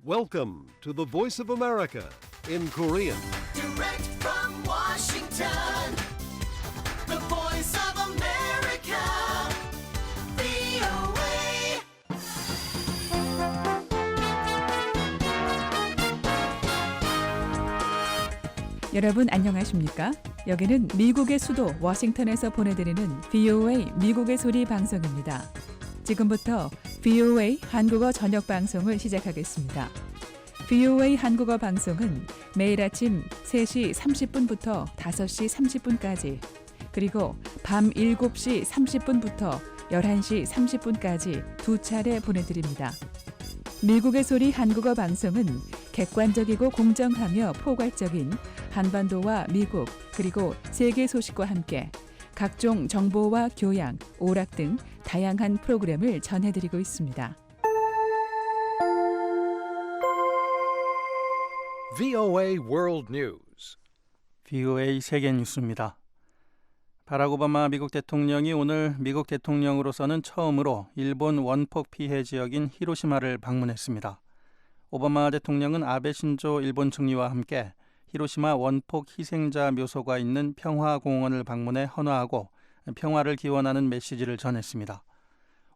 Welcome to the Voice of America in Korean. Direct from Washington, the voice of America, VOA. 여러분 안녕하십니까? 여기는 미국의 수도 워싱턴에서 보내드리는 VOA 미국의 소리 방송입니다. 지금부터 VOA 한국어 저녁 방송을 시작하겠습니다. VOA 한국어 방송은 매일 아침 3시 30분부터 5시 30분까지 그리고 밤 7시 30분부터 11시 30분까지 두 차례 보내드립니다. 미국의 소리 한국어 방송은 객관적이고 공정하며 포괄적인 한반도와 미국 그리고 세계 소식과 함께 각종 정보와 교양, 오락 등 다양한 프로그램을 전해드리고 있습니다. VOA World News. VOA 세계 뉴스입니다. 바락 오바마 미국 대통령이 오늘 미국 대통령으로서는 처음으로 일본 원폭 피해 지역인 히로시마를 방문했습니다. 오바마 대통령은 아베 신조 일본 총리와 함께 히로시마 원폭 희생자 묘소가 있는 평화공원을 방문해 헌화하고 평화를 기원하는 메시지를 전했습니다.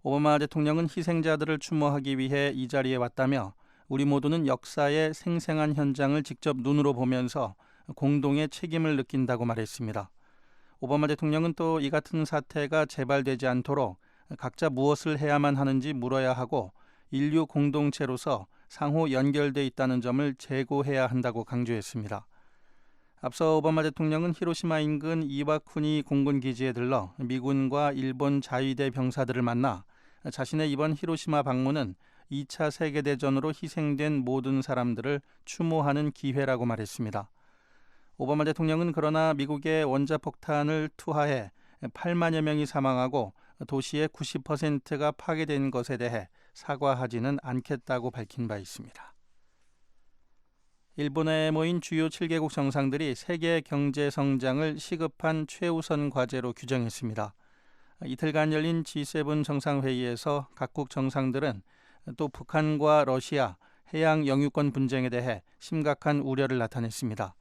오바마 대통령은 희생자들을 추모하기 위해 이 자리에 왔다며 우리 모두는 역사의 생생한 현장을 직접 눈으로 보면서 공동의 책임을 느낀다고 말했습니다. 오바마 대통령은 또 이 같은 사태가 재발되지 않도록 각자 무엇을 해야만 하는지 물어야 하고 인류 공동체로서 상호 연결돼 있다는 점을 재고해야 한다고 강조했습니다. 앞서 오바마 대통령은 히로시마 인근 이와쿠니 공군 기지에 들러 미군과 일본 자위대 병사들을 만나 자신의 이번 히로시마 방문은 2차 세계대전으로 희생된 모든 사람들을 추모하는 기회라고 말했습니다. 오바마 대통령은 그러나 미국의 원자폭탄을 투하해 8만여 명이 사망하고 도시의 90%가 파괴된 것에 대해 사과하지는 않겠다고 밝힌 바 있습니다. 일본에 모인 주요 7개국 정상들이 세계 경제 성장을 시급한 최우선 과제로 규정했습니다. 이틀간 열린 G7 정상회의에서 각국 정상들은 또 북한과 러시아 해양 영유권 분쟁에 대해 심각한 우려를 나타냈습니다.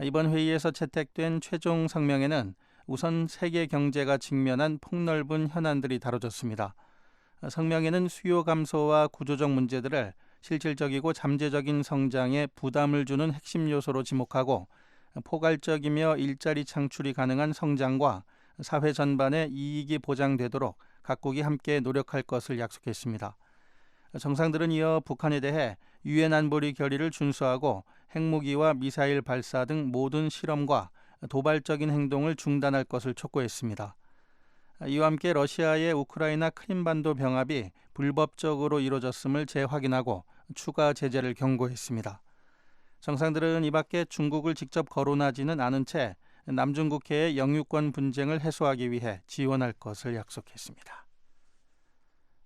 이번 회의에서 채택된 최종 성명에는 우선 세계 경제가 직면한 폭넓은 현안들이 다뤄졌습니다. 성명에는 수요 감소와 구조적 문제들을 실질적이고 잠재적인 성장에 부담을 주는 핵심 요소로 지목하고 포괄적이며 일자리 창출이 가능한 성장과 사회 전반의 이익이 보장되도록 각국이 함께 노력할 것을 약속했습니다. 정상들은 이어 북한에 대해 유엔 안보리 결의를 준수하고 핵무기와 미사일 발사 등 모든 실험과 도발적인 행동을 중단할 것을 촉구했습니다. 이와 함께 러시아의 우크라이나 크림반도 병합이 불법적으로 이루어졌음을 재확인하고 추가 제재를 경고했습니다. 정상들은 이 밖에 중국을 직접 거론하지는 않은 채 남중국해의 영유권 분쟁을 해소하기 위해 지원할 것을 약속했습니다.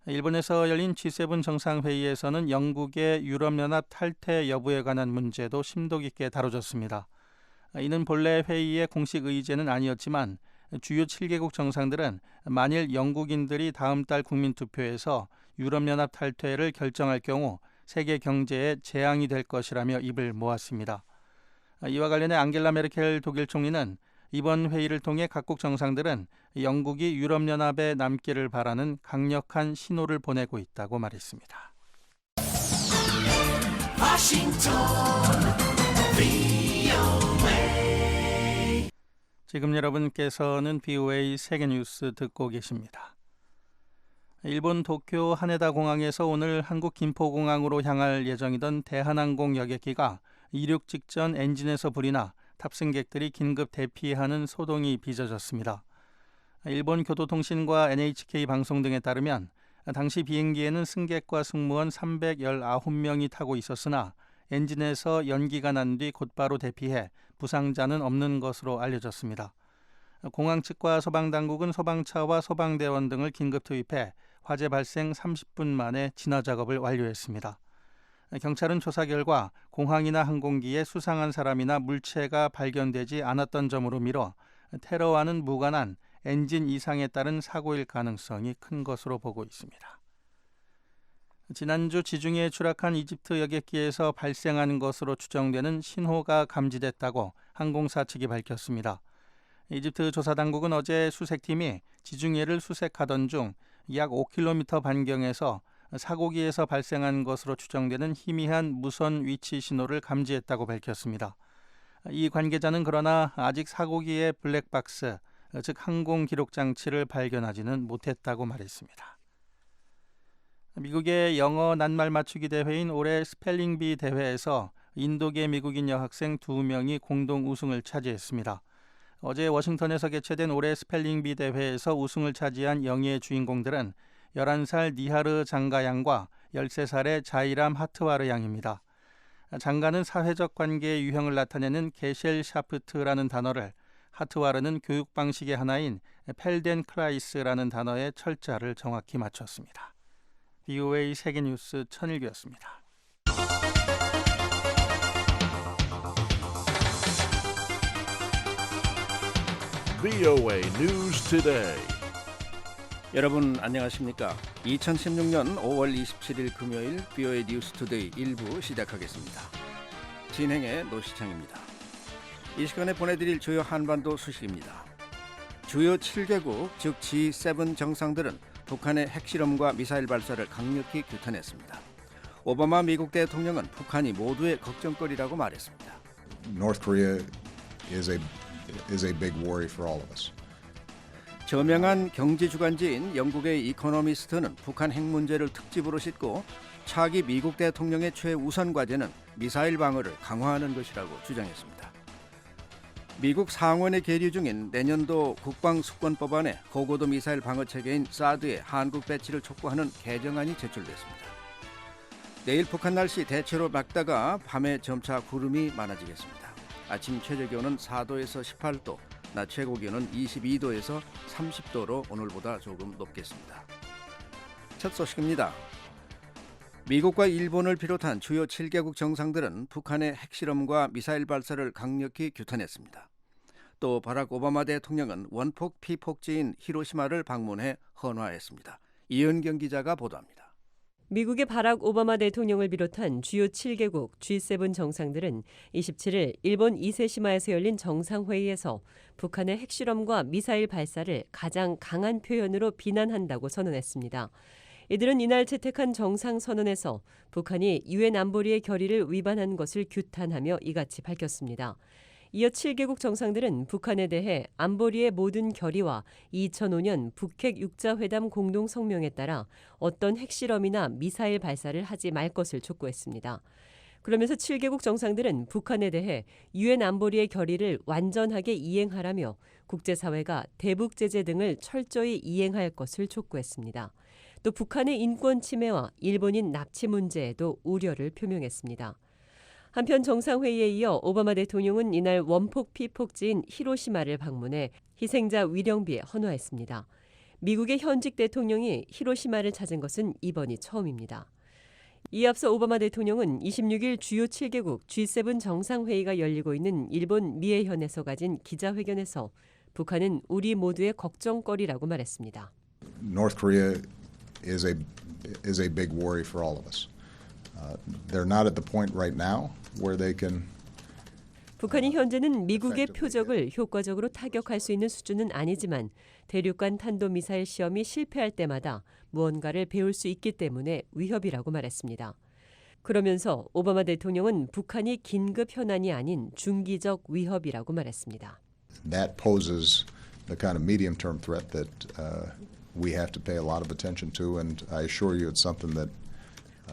일본에서 열린 G7 정상회의에서는 영국의 유럽연합 탈퇴 여부에 관한 문제도 심도 깊게 다뤄졌습니다. 이는 본래 회의의 공식 의제는 아니었지만 주요 7개국 정상들은 만일 영국인들이 다음 달 국민투표에서 유럽연합 탈퇴를 결정할 경우 세계 경제에 재앙이 될 것이라며 입을 모았습니다. 이와 관련해 앙겔라 메르켈 독일 총리는 이번 회의를 통해 각국 정상들은 영국이 유럽연합에 남기를 바라는 강력한 신호를 보내고 있다고 말했습니다. Washington, VOA. 지금 여러분께서는 VOA 세계뉴스 듣고 계십니다. 일본 도쿄 하네다 공항에서 오늘 한국 김포공항으로 향할 예정이던 대한항공 여객기가 이륙 직전 엔진에서 불이 나 탑승객들이 긴급 대피하는 소동이 빚어졌습니다. 일본 교도통신과 NHK 방송 등에 따르면 당시 비행기에는 승객과 승무원 319명이 타고 있었으나 엔진에서 연기가 난 뒤 곧바로 대피해 부상자는 없는 것으로 알려졌습니다. 공항 측과 소방당국은 소방차와 소방대원 등을 긴급 투입해 화재 발생 30분 만에 진화 작업을 완료했습니다. 경찰은 조사 결과 공항이나 항공기에 수상한 사람이나 물체가 발견되지 않았던 점으로 미뤄 테러와는 무관한 엔진 이상에 따른 사고일 가능성이 큰 것으로 보고 있습니다. 지난주 지중해에 추락한 이집트 여객기에서 발생한 것으로 추정되는 신호가 감지됐다고 항공사 측이 밝혔습니다. 이집트 조사당국은 어제 수색팀이 지중해를 수색하던 중 약 5km 반경에서 사고기에서 발생한 것으로 추정되는 희미한 무선 위치 신호를 감지했다고 밝혔습니다. 이 관계자는 그러나 아직 사고기의 블랙박스, 즉 항공 기록 장치를 발견하지는 못했다고 말했습니다. 미국의 영어 낱말 맞추기 대회인 올해 스펠링비 대회에서 인도계 미국인 여학생 2명이 공동 우승을 차지했습니다. 어제 워싱턴에서 개최된 올해 스펠링비 대회에서 우승을 차지한 영예의 주인공들은 11살 니하르 장가 양과 13살의 자이람 하트와르 양입니다. 장가는 사회적 관계의 유형을 나타내는 게셸 샤프트라는 단어를, 하트와르는 교육 방식의 하나인 펠덴크라이스라는 단어의 철자를 정확히 맞췄습니다. VOA 세계뉴스 천일규였습니다. VOA News Today. 여러분 안녕하십니까? 2016년 5월 27일 금요일 VOA 뉴스 투데이 1부 시작하겠습니다. 진행의 노시창입니다. 이 시간에 보내드릴 주요 한반도 소식입니다. 주요 7개국 즉 G7 정상들은 북한의 핵실험과 미사일 발사를 강력히 규탄했습니다. 오바마 미국 대통령은 북한이 모두의 걱정거리라고 말했습니다. North Korea is a big worry for all of us. 저명한 경제 주간지인 영국의 이코노미스트는 북한 핵 문제를 특집으로 싣고 차기 미국 대통령의 최우선 과제는 미사일 방어를 강화하는 것이라고 주장했습니다. 미국 상원에 계류 중인 내년도 국방수권법 안에 고고도 미사일 방어 체계인 사드의 한국 배치를 촉구하는 개정안이 제출됐습니다. 내일 북한 날씨 대체로 맑다가 밤에 점차 구름이 많아지겠습니다. 아침 최저 기온은 4도에서 18도, 낮 최고 기온은 22도에서 30도로 오늘보다 조금 높겠습니다. 첫 소식입니다. 미국과 일본을 비롯한 주요 7개국 정상들은 북한의 핵실험과 미사일 발사를 강력히 규탄했습니다. 또 바락 오바마 대통령은 원폭 피폭지인 히로시마를 방문해 헌화했습니다. 이은경 기자가 보도합니다. 미국의 바락 오바마 대통령을 비롯한 주요 7개국 G7 정상들은 27일 일본 이세시마에서 열린 정상회의에서 북한의 핵실험과 미사일 발사를 가장 강한 표현으로 비난한다고 선언했습니다. 이들은 이날 채택한 정상선언에서 북한이 유엔 안보리의 결의를 위반한 것을 규탄하며 이같이 밝혔습니다. 이어 7개국 정상들은 북한에 대해 안보리의 모든 결의와 2005년 북핵 6자회담 공동성명에 따라 어떤 핵실험이나 미사일 발사를 하지 말 것을 촉구했습니다. 그러면서 7개국 정상들은 북한에 대해 유엔 안보리의 결의를 완전하게 이행하라며 국제사회가 대북 제재 등을 철저히 이행할 것을 촉구했습니다. 또 북한의 인권 침해와 일본인 납치 문제에도 우려를 표명했습니다. 한편 정상회의에 이어 오바마 대통령은 이날 원폭 피폭지인 히로시마를 방문해 희생자 위령비에 헌화했습니다. 미국의 현직 대통령이 히로시마를 찾은 것은 이번이 처음입니다. 이에 앞서 오바마 대통령은 26일 주요 7개국 G7 정상회의가 열리고 있는 일본 미에현에서 가진 기자회견에서 북한은 우리 모두의 걱정거리라고 말했습니다. North Korea is a big worry for all of us. They're not at the point right now where they can. 북한이 현재는 미국의 표적을 효과적으로 타격할 수 있는 수준은 아니지만 대륙간 탄도미사일 시험이 실패할 때마다 무언가를 배울 수 있기 때문에 위협이라고 말했습니다. 그러면서 오바마 대통령은 북한이 긴급 현안이 아닌 중기적 위협이라고 말했습니다. That poses the kind of medium-term threat that we have to pay a lot of attention to, and I assure you it's something that.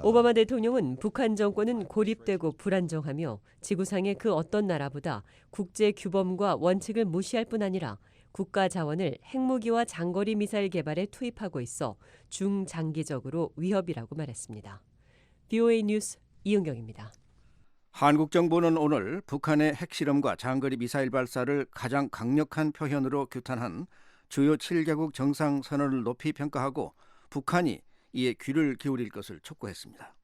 오바마 대통령은 북한 정권은 고립되고 불안정하며 지구상의 그 어떤 나라보다 국제 규범과 원칙을 무시할 뿐 아니라 국가 자원을 핵무기와 장거리 미사일 개발에 투입하고 있어 중장기적으로 위협이라고 말했습니다. VOA 뉴스 이은경입니다. 한국 정부는 오늘 북한의 핵실험과 장거리 미사일 발사를 가장 강력한 표현으로 규탄한 주요 7개국 정상선언을 높이 평가하고 북한이 이에 귀를 기울일 것을 촉구했습니다.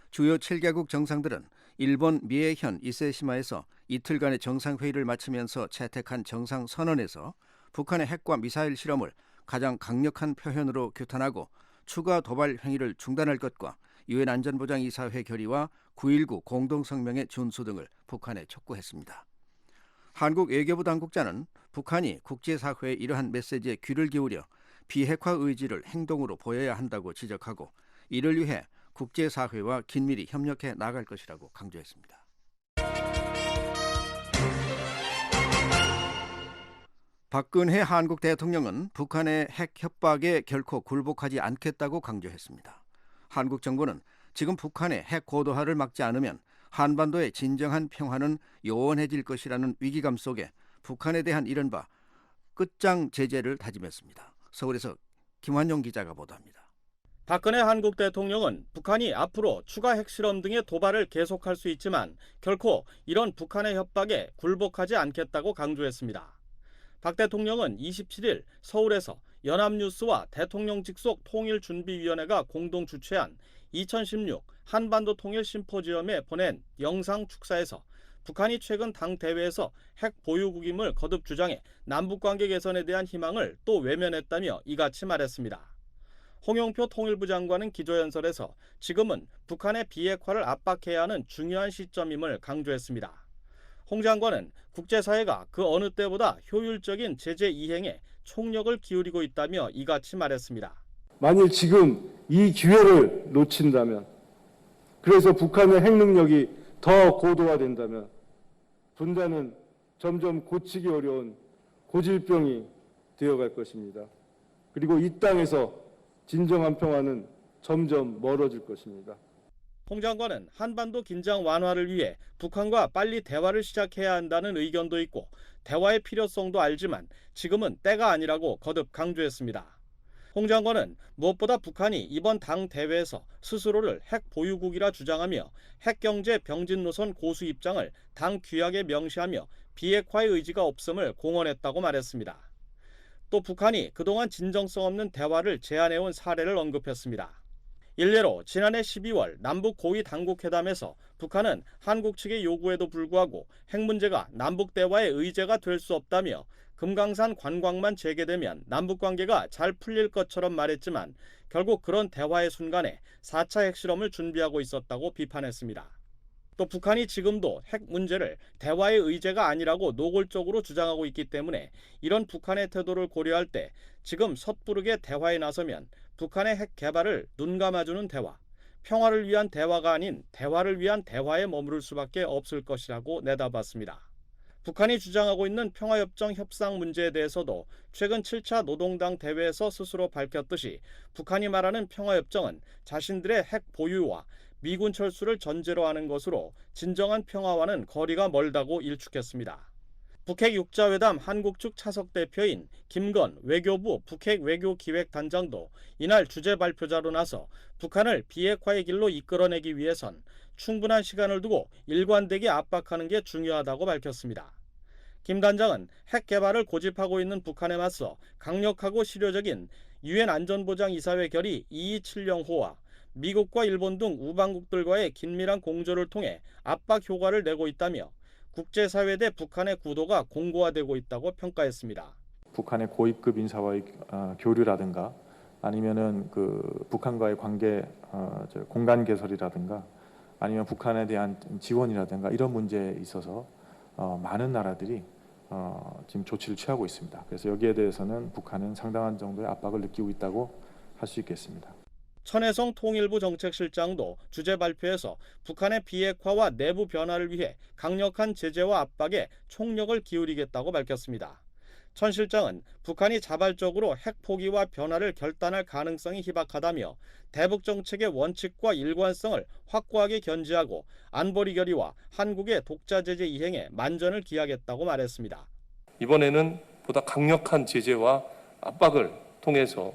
주요 7개국 정상들은 일본 미에현 이세시마에서 이틀간의 정상회의를 마치면서 채택한 정상선언에서 북한의 핵과 미사일 실험을 가장 강력한 표현으로 규탄하고 추가 도발 행위를 중단할 것과 유엔 안전보장이사회 결의와 9.19 공동성명의 준수 등을 북한에 촉구했습니다. 한국 외교부 당국자는 북한이 국제사회의 이러한 메시지에 귀를 기울여 비핵화 의지를 행동으로 보여야 한다고 지적하고 이를 위해 국제사회와 긴밀히 협력해 나갈 것이라고 강조했습니다. 박근혜 한국 대통령은 북한의 핵 협박에 결코 굴복하지 않겠다고 강조했습니다. 한국 정부는 지금 북한의 핵 고도화를 막지 않으면 한반도의 진정한 평화는 요원해질 것이라는 위기감 속에 북한에 대한 이른바 끝장 제재를 다짐했습니다. 서울에서 김환용 기자가 보도합니다. 박근혜 한국 대통령은 북한이 앞으로 추가 핵실험 등의 도발을 계속할 수 있지만 결코 이런 북한의 협박에 굴복하지 않겠다고 강조했습니다. 박 대통령은 27일 서울에서 연합뉴스와 대통령 직속 통일준비위원회가 공동 주최한 2016 한반도 통일 심포지엄에 보낸 영상 축사에서 북한이 최근 당 대회에서 핵 보유국임을 거듭 주장해 남북관계 개선에 대한 희망을 또 외면했다며 이같이 말했습니다. 홍영표 통일부 장관은 기조연설에서 지금은 북한의 비핵화를 압박해야 하는 중요한 시점임을 강조했습니다. 홍 장관은 국제사회가 그 어느 때보다 효율적인 제재 이행에 총력을 기울이고 있다며 이같이 말했습니다. 만일 지금 이 기회를 놓친다면, 그래서 북한의 핵 능력이 더 고도화된다면 분단은 점점 고치기 어려운 고질병이 되어갈 것입니다. 그리고 이 땅에서 진정한 평화는 점점 멀어질 것입니다. 홍 장관은 한반도 긴장 완화를 위해 북한과 빨리 대화를 시작해야 한다는 의견도 있고 대화의 필요성도 알지만 지금은 때가 아니라고 거듭 강조했습니다. 홍 장관은 무엇보다 북한이 이번 당 대회에서 스스로를 핵 보유국이라 주장하며 핵경제 병진 노선 고수 입장을 당 규약에 명시하며 비핵화의 의지가 없음을 공언했다고 말했습니다. 또 북한이 그동안 진정성 없는 대화를 제안해온 사례를 언급했습니다. 일례로 지난해 12월 남북 고위 당국회담에서 북한은 한국 측의 요구에도 불구하고 핵 문제가 남북 대화의 의제가 될 수 없다며 금강산 관광만 재개되면 남북관계가 잘 풀릴 것처럼 말했지만 결국 그런 대화의 순간에 4차 핵실험을 준비하고 있었다고 비판했습니다. 또 북한이 지금도 핵 문제를 대화의 의제가 아니라고 노골적으로 주장하고 있기 때문에 이런 북한의 태도를 고려할 때 지금 섣부르게 대화에 나서면 북한의 핵 개발을 눈감아주는 대화, 평화를 위한 대화가 아닌 대화를 위한 대화에 머무를 수밖에 없을 것이라고 내다봤습니다. 북한이 주장하고 있는 평화협정 협상 문제에 대해서도 최근 7차 노동당 대회에서 스스로 밝혔듯이 북한이 말하는 평화협정은 자신들의 핵 보유와 미군 철수를 전제로 하는 것으로 진정한 평화와는 거리가 멀다고 일축했습니다. 북핵 육자회담 한국 측 차석 대표인 김건 외교부 북핵 외교기획단장도 이날 주재 발표자로 나서 북한을 비핵화의 길로 이끌어내기 위해선 충분한 시간을 두고 일관되게 압박하는 게 중요하다고 밝혔습니다. 김 단장은 핵 개발을 고집하고 있는 북한에 맞서 강력하고 실효적인 유엔 안전보장이사회 결의 2270호와 미국과 일본 등 우방국들과의 긴밀한 공조를 통해 압박 효과를 내고 있다며 국제사회 대 북한의 구도가 공고화되고 있다고 평가했습니다. 북한의 고위급 인사와의 교류라든가 아니면은 그 북한과의 관계 공간 개설이라든가 아니면 북한에 대한 지원이라든가 이런 문제에 있어서 많은 나라들이 지금 조치를 취하고 있습니다. 그래서 여기에 대해서는 북한은 상당한 정도의 압박을 느끼고 있다고 할 수 있겠습니다. 천혜성 통일부 정책실장도 주재 발표에서 북한의 비핵화와 내부 변화를 위해 강력한 제재와 압박에 총력을 기울이겠다고 밝혔습니다. 천 실장은 북한이 자발적으로 핵 포기와 변화를 결단할 가능성이 희박하다며 대북 정책의 원칙과 일관성을 확고하게 견지하고 안보리 결의와 한국의 독자 제재 이행에 만전을 기하겠다고 말했습니다. 이번에는 보다 강력한 제재와 압박을 통해서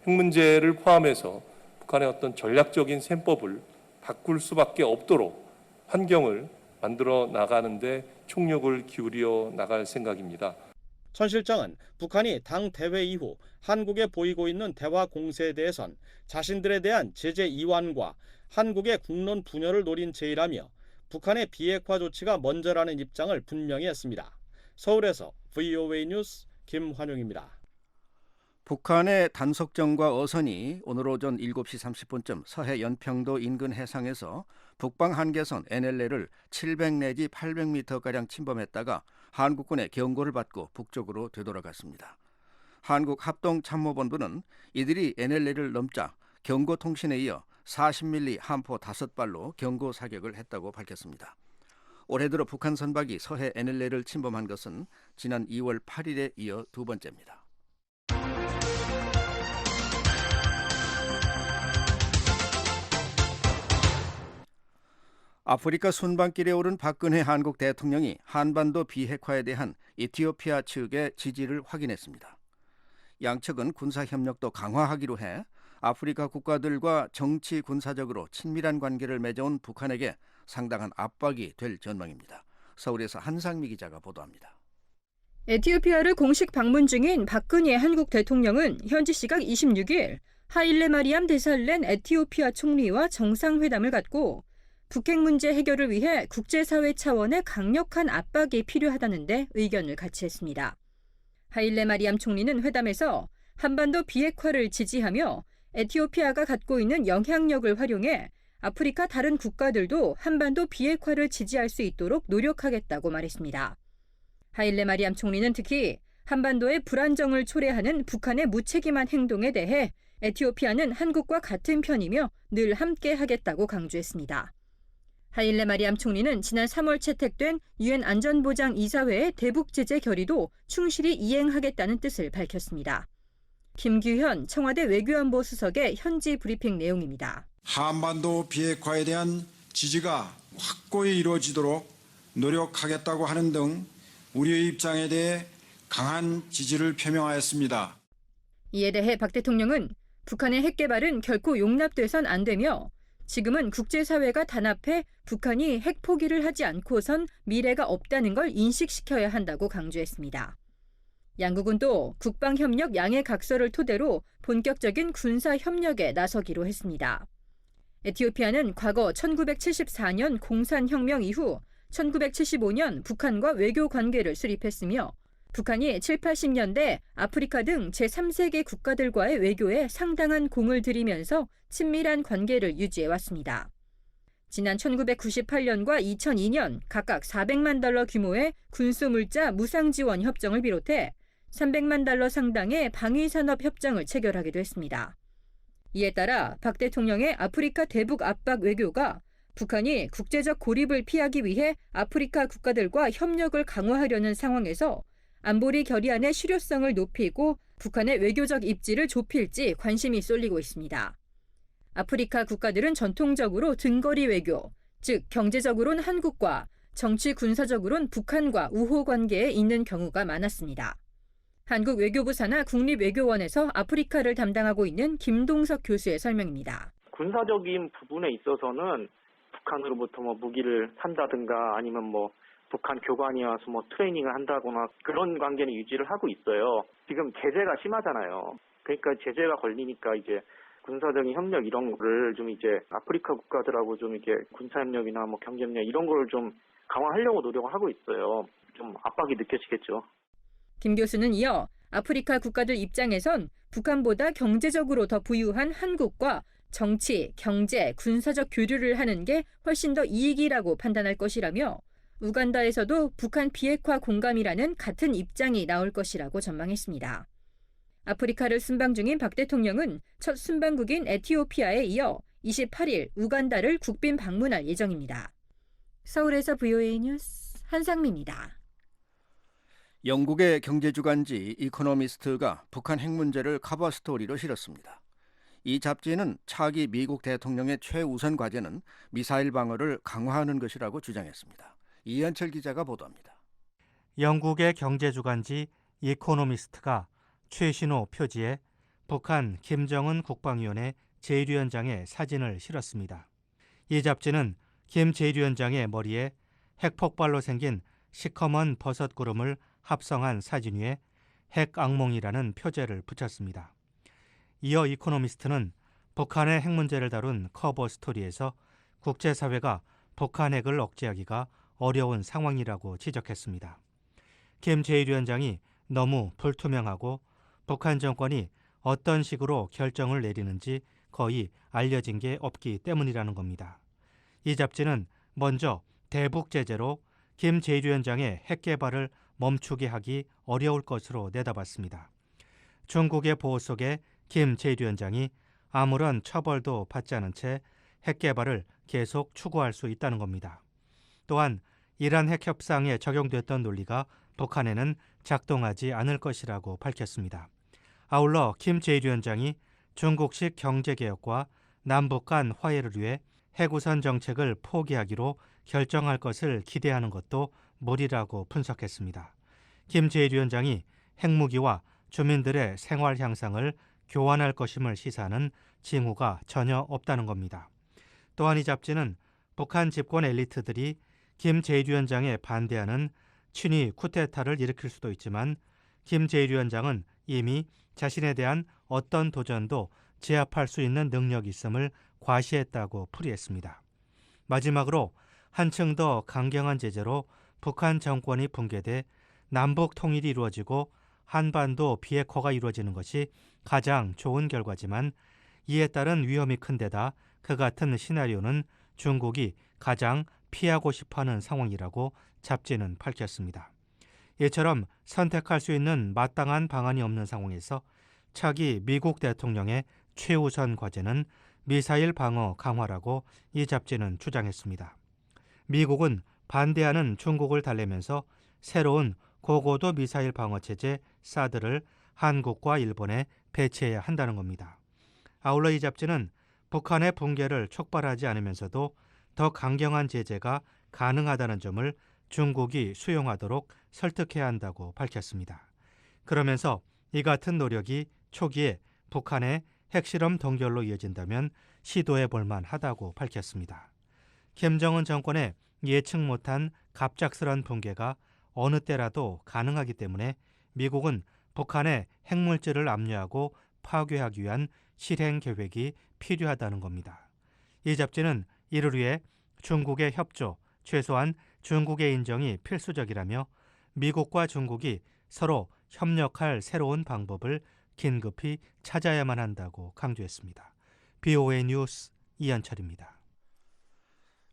핵 문제를 포함해서 북한의 어떤 전략적인 셈법을 바꿀 수밖에 없도록 환경을 만들어 나가는데 총력을 기울여 나갈 생각입니다. 천 실장은 북한이 당 대회 이후 한국에 보이고 있는 대화 공세에 대해선 자신들에 대한 제재 이완과 한국의 국론 분열을 노린 제의라며 북한의 비핵화 조치가 먼저라는 입장을 분명히 했습니다. 서울에서 VOA 뉴스 김환용입니다. 북한의 단속정과 어선이 오늘 오전 7시 30분쯤 서해 연평도 인근 해상에서 북방 한계선 NLL을 700 내지 800m가량 침범했다가 한국군의 경고를 받고 북쪽으로 되돌아갔습니다. 한국합동참모본부는 이들이 NLL을 넘자 경고통신에 이어 40mm 함포 5발로 경고 사격을 했다고 밝혔습니다. 올해 들어 북한 선박이 서해 NLL을 침범한 것은 지난 2월 8일에 이어 두 번째입니다. 아프리카 순방길에 오른 박근혜 한국 대통령이 한반도 비핵화에 대한 에티오피아 측의 지지를 확인했습니다. 양측은 군사협력도 강화하기로 해 아프리카 국가들과 정치 군사적으로 친밀한 관계를 맺어온 북한에게 상당한 압박이 될 전망입니다. 서울에서 한상미 기자가 보도합니다. 에티오피아를 공식 방문 중인 박근혜 한국 대통령은 현지 시각 26일 하일레 마리암 데살렌 에티오피아 총리와 정상회담을 갖고 북핵 문제 해결을 위해 국제사회 차원의 강력한 압박이 필요하다는데 의견을 같이 했습니다. 하일레 마리암 총리는 회담에서 한반도 비핵화를 지지하며 에티오피아가 갖고 있는 영향력을 활용해 아프리카 다른 국가들도 한반도 비핵화를 지지할 수 있도록 노력하겠다고 말했습니다. 하일레 마리암 총리는 특히 한반도의 불안정을 초래하는 북한의 무책임한 행동에 대해 에티오피아는 한국과 같은 편이며 늘 함께하겠다고 강조했습니다. 하일레 마리암 총리는 지난 3월 채택된 유엔 안전보장이사회의 대북 제재 결의도 충실히 이행하겠다는 뜻을 밝혔습니다. 김규현 청와대 외교안보 수석의 현지 브리핑 내용입니다. 한반도 비핵화에 대한 지지가 확고히 이루어지도록 노력하겠다고 하는 등 우리의 입장에 대해 강한 지지를 표명하였습니다. 이에 대해 박 대통령은 북한의 핵 개발은 결코 용납돼선 안 되며 지금은 국제사회가 단합해 북한이 핵 포기를 하지 않고선 미래가 없다는 걸 인식시켜야 한다고 강조했습니다. 양국은 또 국방협력 양해각서를 토대로 본격적인 군사협력에 나서기로 했습니다. 에티오피아는 과거 1974년 공산혁명 이후 1975년 북한과 외교 관계를 수립했으며 북한이 7, 80년대 아프리카 등 제3세계 국가들과의 외교에 상당한 공을 들이면서 친밀한 관계를 유지해왔습니다. 지난 1998년과 2002년 각각 400만 달러 규모의 군수물자 무상지원 협정을 비롯해 300만 달러 상당의 방위산업 협정을 체결하기도 했습니다. 이에 따라 박 대통령의 아프리카 대북 압박 외교가 북한이 국제적 고립을 피하기 위해 아프리카 국가들과 협력을 강화하려는 상황에서 안보리 결의안의 실효성을 높이고 북한의 외교적 입지를 좁힐지 관심이 쏠리고 있습니다. 아프리카 국가들은 전통적으로 등거리 외교, 즉 경제적으로는 한국과 정치 군사적으로는 북한과 우호 관계에 있는 경우가 많았습니다. 한국 외교부 산하 국립외교원에서 아프리카를 담당하고 있는 김동석 교수의 설명입니다. 군사적인 부분에 있어서는 북한으로부터 무기를 산다든가 아니면 북한 교관이 와서 트레이닝을 한다거나 그런 관계는 유지를 하고 있어요. 지금 제재가 심하잖아요. 그러니까 제재가 걸리니까 이제 군사적인 협력 이런 거를 좀 이제 아프리카 국가들하고 좀 이렇게 군사협력이나 경제협력 이런 거를 좀 강화하려고 노력을 하고 있어요. 좀 압박이 느껴지겠죠. 김 교수는 이어 아프리카 국가들 입장에선 북한보다 경제적으로 더 부유한 한국과 정치, 경제, 군사적 교류를 하는 게 훨씬 더 이익이라고 판단할 것이라며 우간다에서도 북한 비핵화 공감이라는 같은 입장이 나올 것이라고 전망했습니다. 아프리카를 순방 중인 박 대통령은 첫 순방국인 에티오피아에 이어 28일 우간다를 국빈 방문할 예정입니다. 서울에서 VOA 뉴스 한상미입니다. 영국의 경제주간지 이코노미스트가 북한 핵 문제를 커버 스토리로 실었습니다. 이 잡지는 차기 미국 대통령의 최우선 과제는 미사일 방어를 강화하는 것이라고 주장했습니다. 이현철 기자가 보도합니다. 영국의 경제주간지 이코노미스트가 최신호 표지에 북한 김정은 국방위원회 제1위원장의 사진을 실었습니다. 이 잡지는 김 제1위원장의 머리에 핵폭발로 생긴 시커먼 버섯 구름을 합성한 사진 위에 핵 악몽이라는 표제를 붙였습니다. 이어 이코노미스트는 북한의 핵 문제를 다룬 커버 스토리에서 국제사회가 북한 핵을 억제하기가 어려운 상황이라고 지적했습니다. 김 제1위원장이 너무 불투명하고 북한 정권이 어떤 식으로 결정을 내리는지 거의 알려진 게 없기 때문이라는 겁니다. 이 잡지는 먼저 대북 제재로 김 제1위원장의 핵 개발을 멈추게 하기 어려울 것으로 내다봤습니다. 중국의 보호 속에 김 제1위원장이 아무런 처벌도 받지 않은 채 핵 개발을 계속 추구할 수 있다는 겁니다. 또한 이란 핵 협상에 적용됐던 논리가 북한에는 작동하지 않을 것이라고 밝혔습니다. 아울러 김 제1위원장이 중국식 경제개혁과 남북 간 화해를 위해 핵우선 정책을 포기하기로 결정할 것을 기대하는 것도 무리라고 분석했습니다. 김 제1위원장이 핵무기와 주민들의 생활 향상을 교환할 것임을 시사하는 징후가 전혀 없다는 겁니다. 또한 이 잡지는 북한 집권 엘리트들이 김 제1위원장에 반대하는 친위 쿠데타를 일으킬 수도 있지만 김 제1위원장은 이미 자신에 대한 어떤 도전도 제압할 수 있는 능력이 있음을 과시했다고 풀이했습니다. 마지막으로 한층 더 강경한 제재로 북한 정권이 붕괴돼 남북 통일이 이루어지고 한반도 비핵화가 이루어지는 것이 가장 좋은 결과지만 이에 따른 위험이 큰 데다 그 같은 시나리오는 중국이 가장 피하고 싶어하는 상황이라고 잡지는 밝혔습니다. 이처럼 선택할 수 있는 마땅한 방안이 없는 상황에서 차기 미국 대통령의 최우선 과제는 미사일 방어 강화라고 이 잡지는 주장했습니다. 미국은 반대하는 중국을 달래면서 새로운 고고도 미사일 방어 체제 사드를 한국과 일본에 배치해야 한다는 겁니다. 아울러 이 잡지는 북한의 붕괴를 촉발하지 않으면서도 더 강경한 제재가 가능하다는 점을 중국이 수용하도록 설득해야 한다고 밝혔습니다. 그러면서 이 같은 노력이 초기에 북한의 핵실험 동결로 이어진다면 시도해 볼 만하다고 밝혔습니다. 김정은 정권의 예측 못한 갑작스런 붕괴가 어느 때라도 가능하기 때문에 미국은 북한의 핵물질을 압류하고 파괴하기 위한 실행 계획이 필요하다는 겁니다. 이 잡지는 이를 위해 중국의 협조, 최소한 중국의 인정이 필수적이라며 미국과 중국이 서로 협력할 새로운 방법을 긴급히 찾아야만 한다고 강조했습니다. BOA 뉴스 이현철입니다.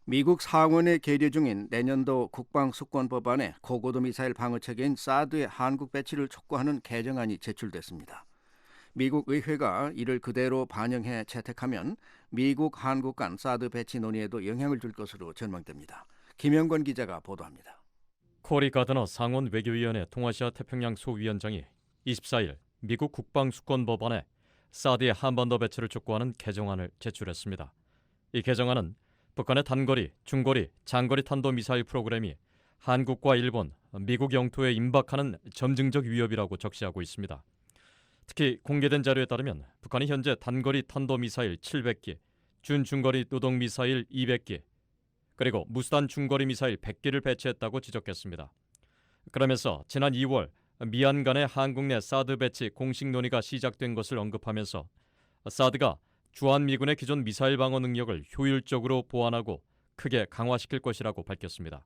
미국 상원에 계류 중인 내년도 국방수권법안에 고고도 미사일 방어체계인 사드의 한국 배치를 촉구하는 개정안이 제출됐습니다. 미국 의회가 이를 그대로 반영해 채택하면 미국, 한국 간 사드 배치 논의에도 영향을 줄 것으로 전망됩니다. 김영권 기자가 보도합니다. 코리 가드너 상원 외교위원회 동아시아 태평양 소위원장이 24일 미국 국방수권법안에 사드의 한반도 배치를 촉구하는 개정안을 제출했습니다. 이 개정안은 북한의 단거리, 중거리, 장거리 탄도미사일 프로그램이 한국과 일본, 미국 영토에 임박하는 점증적 위협이라고 적시하고 있습니다. 특히 공개된 자료에 따르면 북한이 현재 단거리 탄도미사일 700기, 준중거리 노동미사일 200기, 그리고 무수단 중거리 미사일 100기를 배치했다고 지적했습니다. 그러면서 지난 2월 미한 간의 한국 내 사드 배치 공식 논의가 시작된 것을 언급하면서 사드가 주한미군의 기존 미사일 방어 능력을 효율적으로 보완하고 크게 강화시킬 것이라고 밝혔습니다.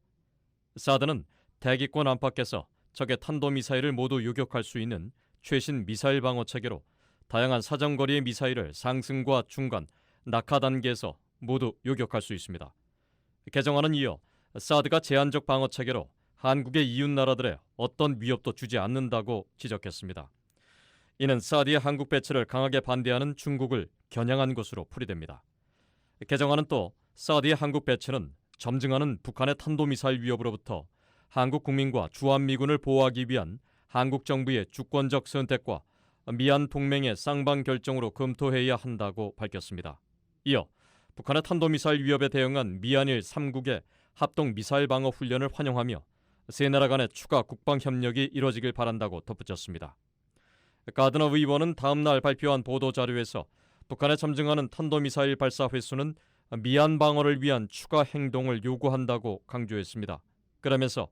사드는 대기권 안팎에서 적의 탄도미사일을 모두 요격할 수 있는 최신 미사일 방어 체계로 다양한 사정거리의 미사일을 상승과 중간, 낙하 단계에서 모두 요격할 수 있습니다. 개정안은 이어 사드가 제한적 방어 체계로 한국의 이웃 나라들의 어떤 위협도 주지 않는다고 지적했습니다. 이는 사드의 한국 배치를 강하게 반대하는 중국을 겨냥한 것으로 풀이됩니다. 개정안은 또 사드의 한국 배치는 점증하는 북한의 탄도미사일 위협으로부터 한국 국민과 주한미군을 보호하기 위한 한국 정부의 주권적 선택과 미한 동맹의 쌍방 결정으로 검토해야 한다고 밝혔습니다. 이어 북한의 탄도미사일 위협에 대응한 미한일 3국의 합동 미사일 방어 훈련을 환영하며 세 나라 간의 추가 국방 협력이 이뤄지길 바란다고 덧붙였습니다. 가드너 의원은 다음 날 발표한 보도자료에서 북한에 점증하는 탄도미사일 발사 횟수는 미한 방어를 위한 추가 행동을 요구한다고 강조했습니다. 그러면서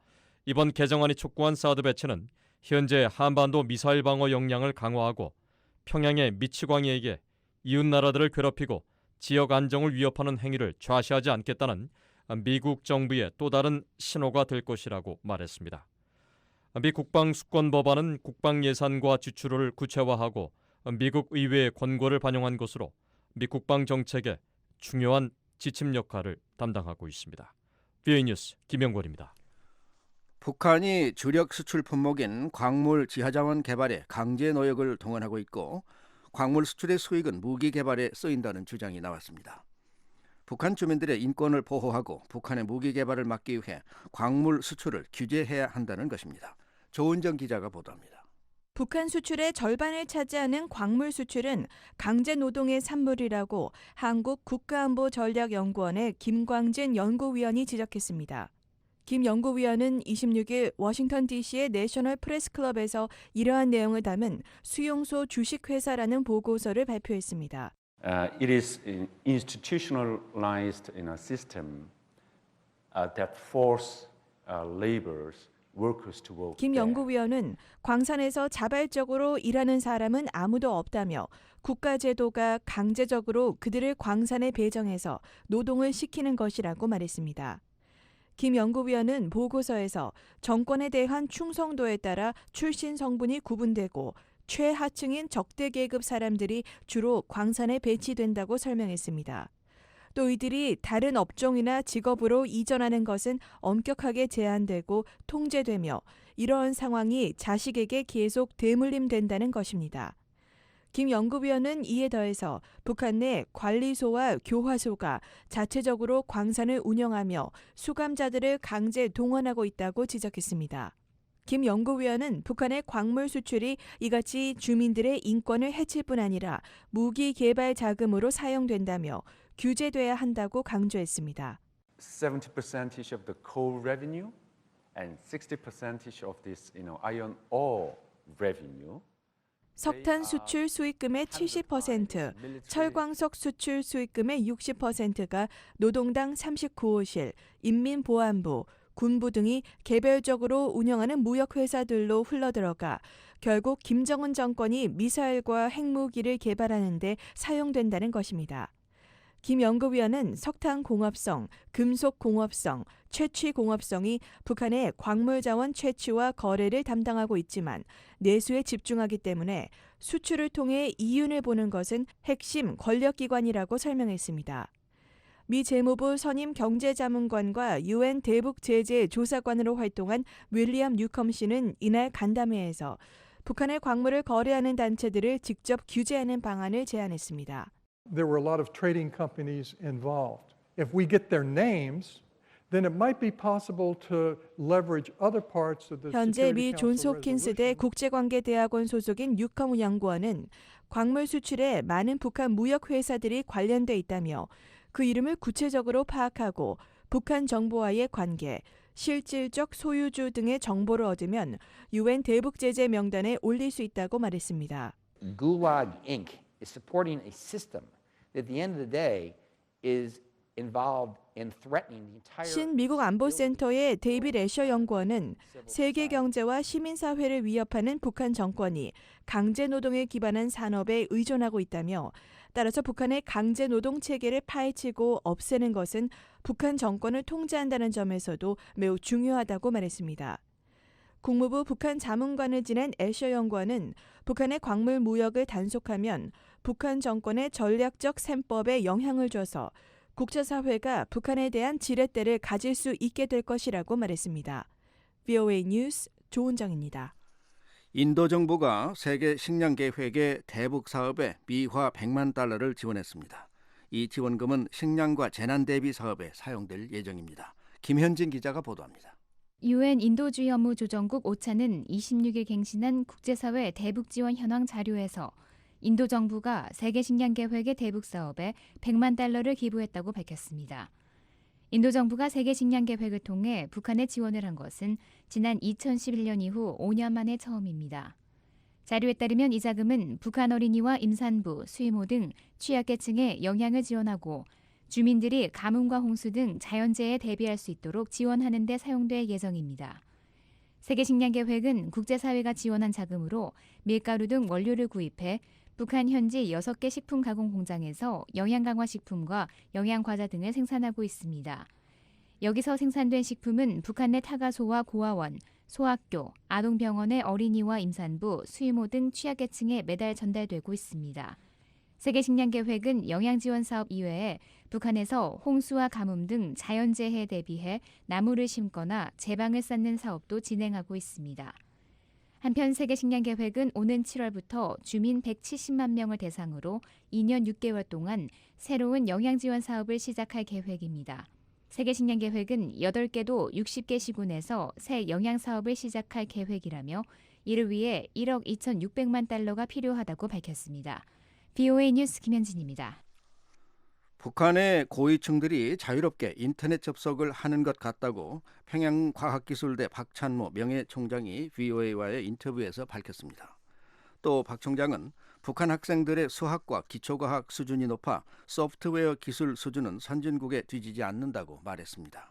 이번 개정안이 촉구한 사드 배치는 현재 한반도 미사일 방어 역량을 강화하고 평양의 미치광이에게 이웃 나라들을 괴롭히고 지역 안정을 위협하는 행위를 좌시하지 않겠다는 미국 정부의 또 다른 신호가 될 것이라고 말했습니다. 미 국방수권법안은 국방 예산과 지출을 구체화하고 미국 의회의 권고를 반영한 것으로 미 국방 정책의 중요한 지침 역할을 담당하고 있습니다. VOA 뉴스 김영권입니다. 북한이 주력 수출 품목인 광물 지하자원 개발에 강제 노역을 동원하고 있고 광물 수출의 수익은 무기 개발에 쓰인다는 주장이 나왔습니다. 북한 주민들의 인권을 보호하고 북한의 무기 개발을 막기 위해 광물 수출을 규제해야 한다는 것입니다. 조은정 기자가 보도합니다. 북한 수출의 절반을 차지하는 광물 수출은 강제 노동의 산물이라고 한국 국가안보전략연구원의 김광진 연구위원이 지적했습니다. 김 연구위원은 26일 워싱턴 DC의 내셔널 프레스클럽에서 이러한 내용을 담은 수용소 주식회사라는 보고서를 발표했습니다. It is institutionalized in a system that force laborers, workers to work. 김 연구위원은 광산에서 자발적으로 일하는 사람은 아무도 없다며 국가 제도가 강제적으로 그들을 광산에 배정해서 노동을 시키는 것이라고 말했습니다. 김 연구위원은 보고서에서 정권에 대한 충성도에 따라 출신 성분이 구분되고 최하층인 적대 계급 사람들이 주로 광산에 배치된다고 설명했습니다. 또 이들이 다른 업종이나 직업으로 이전하는 것은 엄격하게 제한되고 통제되며 이러한 상황이 자식에게 계속 대물림된다는 것입니다. 김 연구위원은 이에 더해서 북한 내 관리소와 교화소가 자체적으로 광산을 운영하며 수감자들을 강제 동원하고 있다고 지적했습니다. 김 연구위원은 북한의 광물 수출이 이같이 주민들의 인권을 해칠 뿐 아니라 무기 개발 자금으로 사용된다며 규제돼야 한다고 강조했습니다. 70% of the coal revenue and 60% of this, iron ore revenue. 석탄 수출 수익금의 70%, 철광석 수출 수익금의 60%가 노동당 39호실, 인민보안부, 군부 등이 개별적으로 운영하는 무역회사들로 흘러들어가 결국 김정은 정권이 미사일과 핵무기를 개발하는 데 사용된다는 것입니다. 김 연구위원은 석탄공업성, 금속공업성, 채취공업성이 북한의 광물자원 채취와 거래를 담당하고 있지만 내수에 집중하기 때문에 수출을 통해 이윤을 보는 것은 핵심 권력기관이라고 설명했습니다. 미 재무부 선임 경제자문관과 UN 대북제재 조사관으로 활동한 윌리엄 뉴컴 씨는 이날 간담회에서 북한의 광물을 거래하는 단체들을 직접 규제하는 방안을 제안했습니다. There were a lot of trading companies involved. If we get their names, then it might be possible to leverage other parts of the 현재 미 Security 존스 Council 홉킨스대 국제관계대학원 소속인 뉴컴 연구원은 광물 수출에 많은 북한 무역 회사들이 관련돼 있다며 그 이름을 구체적으로 파악하고 북한 정부와의 관계, 실질적 소유주 등의 정보를 얻으면 UN 대북 제재 명단에 올릴 수 있다고 말했습니다. Gulag Inc. is supporting a system that at the end of the day is involved in threatening the entire. 신 미국 안보센터의 데이빗 애셔 연구원은 세계 경제와 시민사회를 위협하는 북한 정권이 강제 노동에 기반한 산업에 의존하고 있다며 따라서 북한의 강제 노동 체계를 파헤치고 없애는 것은 북한 정권을 통제한다는 점에서도 매우 중요하다고 말했습니다. 국무부 북한 자문관을 지낸 애셔 연구원은 북한의 광물 무역을 단속하면 북한 정권의 전략적 셈법에 영향을 줘서 국제사회가 북한에 대한 지렛대를 가질 수 있게 될 것이라고 말했습니다. VOA 뉴스 조은정입니다. 인도 정부가 세계 식량 계획의 대북 사업에 미화 100만 달러를 지원했습니다. 이 지원금은 식량과 재난 대비 사업에 사용될 예정입니다. 김현진 기자가 보도합니다. UN 인도주의 업무 조정국 오차는 26일 갱신한 국제사회 대북 지원 현황 자료에서 인도 정부가 세계 식량 계획의 대북 사업에 100만 달러를 기부했다고 밝혔습니다. 인도 정부가 세계 식량 계획을 통해 북한에 지원을 한 것은 지난 2011년 이후 5년 만에 처음입니다. 자료에 따르면 이 자금은 북한 어린이와 임산부, 수의모 등 취약계층에 영양을 지원하고 주민들이 가뭄과 홍수 등 자연재해에 대비할 수 있도록 지원하는 데 사용될 예정입니다. 세계 식량 계획은 국제사회가 지원한 자금으로 밀가루 등 원료를 구입해 북한 현지 6개 식품 가공 공장에서 영양 강화 식품과 영양 과자 등을 생산하고 있습니다. 여기서 생산된 식품은 북한 내 타가소와 고아원, 소학교, 아동병원의 어린이와 임산부, 수유모 등 취약계층에 매달 전달되고 있습니다. 세계식량계획은 영양지원사업 이외에 북한에서 홍수와 가뭄 등 자연재해에 대비해 나무를 심거나 제방을 쌓는 사업도 진행하고 있습니다. 한편 세계식량계획은 오는 7월부터 주민 170만 명을 대상으로 2년 6개월 동안 새로운 영양지원 사업을 시작할 계획입니다. 세계식량계획은 8개도 60개 시군에서 새 영양사업을 시작할 계획이라며 이를 위해 1억 2,600만 달러가 필요하다고 밝혔습니다. VOA 뉴스 김현진입니다. 북한의 고위층들이 자유롭게 인터넷 접속을 하는 것 같다고 평양과학기술대 박찬모 명예총장이 VOA와의 인터뷰에서 밝혔습니다. 또 박 총장은 북한 학생들의 수학과 기초과학 수준이 높아 소프트웨어 기술 수준은 선진국에 뒤지지 않는다고 말했습니다.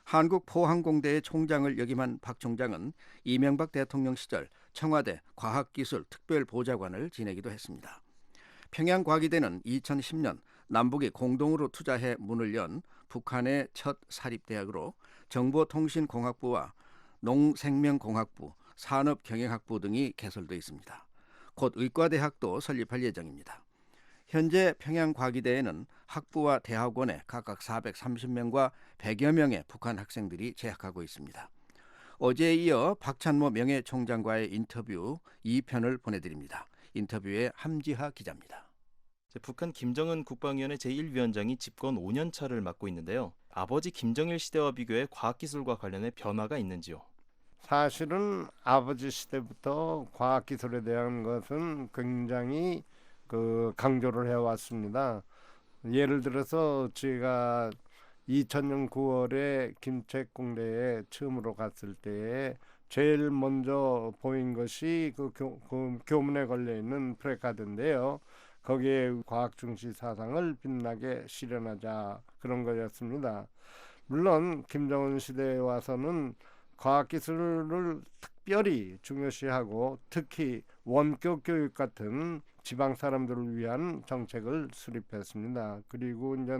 한국포항공대의 총장을 역임한 박 총장은 이명박 대통령 시절 청와대 과학기술특별보좌관을 지내기도 했습니다. 평양과기대는 2010년 남북이 공동으로 투자해 문을 연 북한의 첫 사립대학으로 정보통신공학부와 농생명공학부, 산업경영학부 등이 개설돼 있습니다. 곧 의과대학도 설립할 예정입니다. 현재 평양과기대에는 학부와 대학원에 각각 430명과 100여 명의 북한 학생들이 재학하고 있습니다. 어제에 이어 박찬모 명예총장과의 인터뷰 2편을 보내드립니다. 인터뷰에 함지하 기자입니다. 북한 김정은 국방위원회 제1위원장이 집권 5년 차를 맡고 있는데요. 아버지 김정일 시대와 비교해 과학기술과 관련해 변화가 있는지요? 사실은 아버지 시대부터 과학기술에 대한 것은 굉장히 강조를 해왔습니다. 예를 들어서 제가 2000년 9월에 김책공대에 처음으로 갔을 때에 제일 먼저 보인 것이 그 교문에 걸려있는 프레카드인데요. 거기에 과학중시 사상을 빛나게 실현하자 그런 거였습니다. 물론 김정은 시대에 와서는 과학기술을 특별히 중요시하고 특히 원격 교육 같은 지방 사람들을 위한 정책을 수립했습니다. 그리고 이제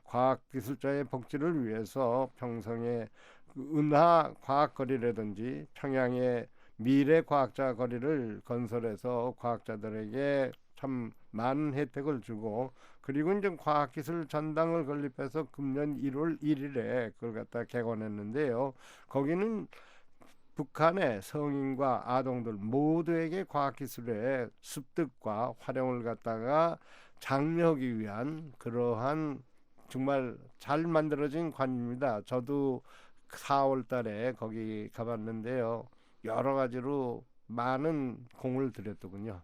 과학기술자의 복지를 위해서 평성의 은하 과학거리라든지 평양의 미래 과학자 거리를 건설해서 과학자들에게 참 많은 혜택을 주고 그리고 이제 과학기술 전당을 건립해서 금년 1월 1일에 그걸 갖다 개관했는데요. 거기는 북한의 성인과 아동들 모두에게 과학기술의 습득과 활용을 갖다가 장려하기 위한 그러한 정말 잘 만들어진 관입니다. 저도 4월 달에 거기 가봤는데요. 여러 가지로 많은 공을 들였더군요.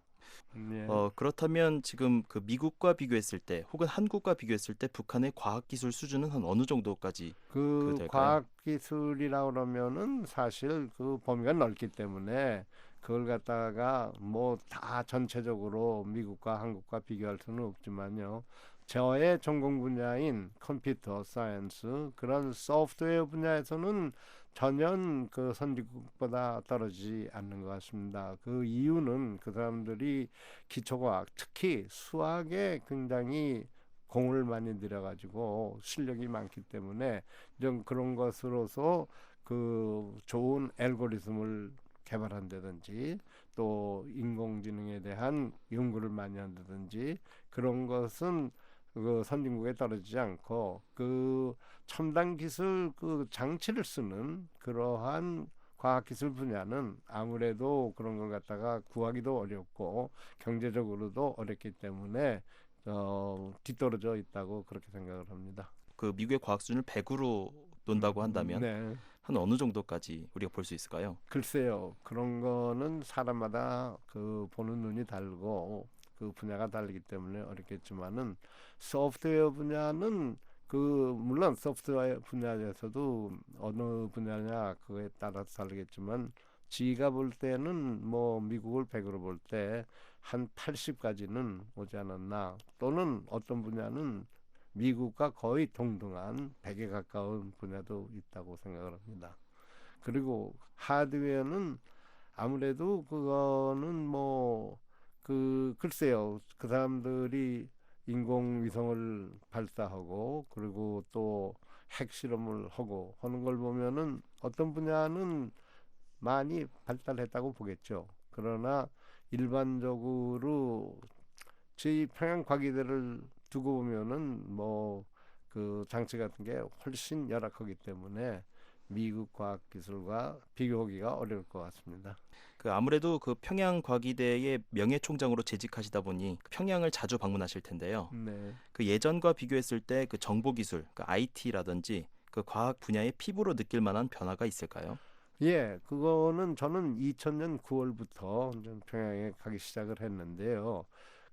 네. 그렇다면 지금 그 미국과 비교했을 때 혹은 한국과 비교했을 때 북한의 과학기술 수준은 한 어느 정도까지 될까요? 과학기술이라 그러면은 사실 그 범위가 넓기 때문에 그걸 갖다가 뭐 다 전체적으로 미국과 한국과 비교할 수는 없지만요. 저의 전공 분야인 컴퓨터 사이언스 그런 소프트웨어 분야에서는 전혀 그 선진국보다 떨어지지 않는 것 같습니다. 그 이유는 그 사람들이 기초과학, 특히 수학에 굉장히 공을 많이 들여가지고 실력이 많기 때문에 좀 그런 것으로서 그 좋은 알고리즘을 개발한다든지 또 인공지능에 대한 연구를 많이 한다든지 그런 것은 그 선진국에 떨어지지 않고 그 첨단 기술 그 장치를 쓰는 그러한 과학기술 분야는 아무래도 그런 걸 갖다가 구하기도 어렵고 경제적으로도 어렵기 때문에 뒤떨어져 있다고 그렇게 생각을 합니다. 그 미국의 과학 수준을 100으로 논다고 한다면 네. 한 어느 정도까지 우리가 볼 수 있을까요? 글쎄요. 그런 거는 사람마다 그 보는 눈이 다르고 그 분야가 다르기 때문에 어렵겠지만은 소프트웨어 분야는 그 물론 소프트웨어 분야에서도 어느 분야냐 그거에 따라서 다르겠지만 지가 볼 때는 뭐 미국을 100으로 볼 때 한 80까지는 오지 않았나 또는 어떤 분야는 미국과 거의 동등한 100에 가까운 분야도 있다고 생각을 합니다. 그리고 하드웨어는 아무래도 그거는 뭐 글쎄요. 그 사람들이 인공위성을 발사하고 그리고 또 핵실험을 하고 하는 걸 보면은 어떤 분야는 많이 발달했다고 보겠죠. 그러나 일반적으로 저희 평양 과기대를 두고 보면은 뭐 그 장치 같은 게 훨씬 열악하기 때문에 미국 과학기술과 비교하기가 어려울 것 같습니다. 그 아무래도 그 평양 과기대의 명예총장으로 재직하시다 보니 평양을 자주 방문하실 텐데요. 네. 그 예전과 비교했을 때 그 정보기술, 그 IT라든지 그 과학 분야의 피부로 느낄 만한 변화가 있을까요? 예, 그거는 저는 2000년 9월부터 평양에 가기 시작을 했는데요.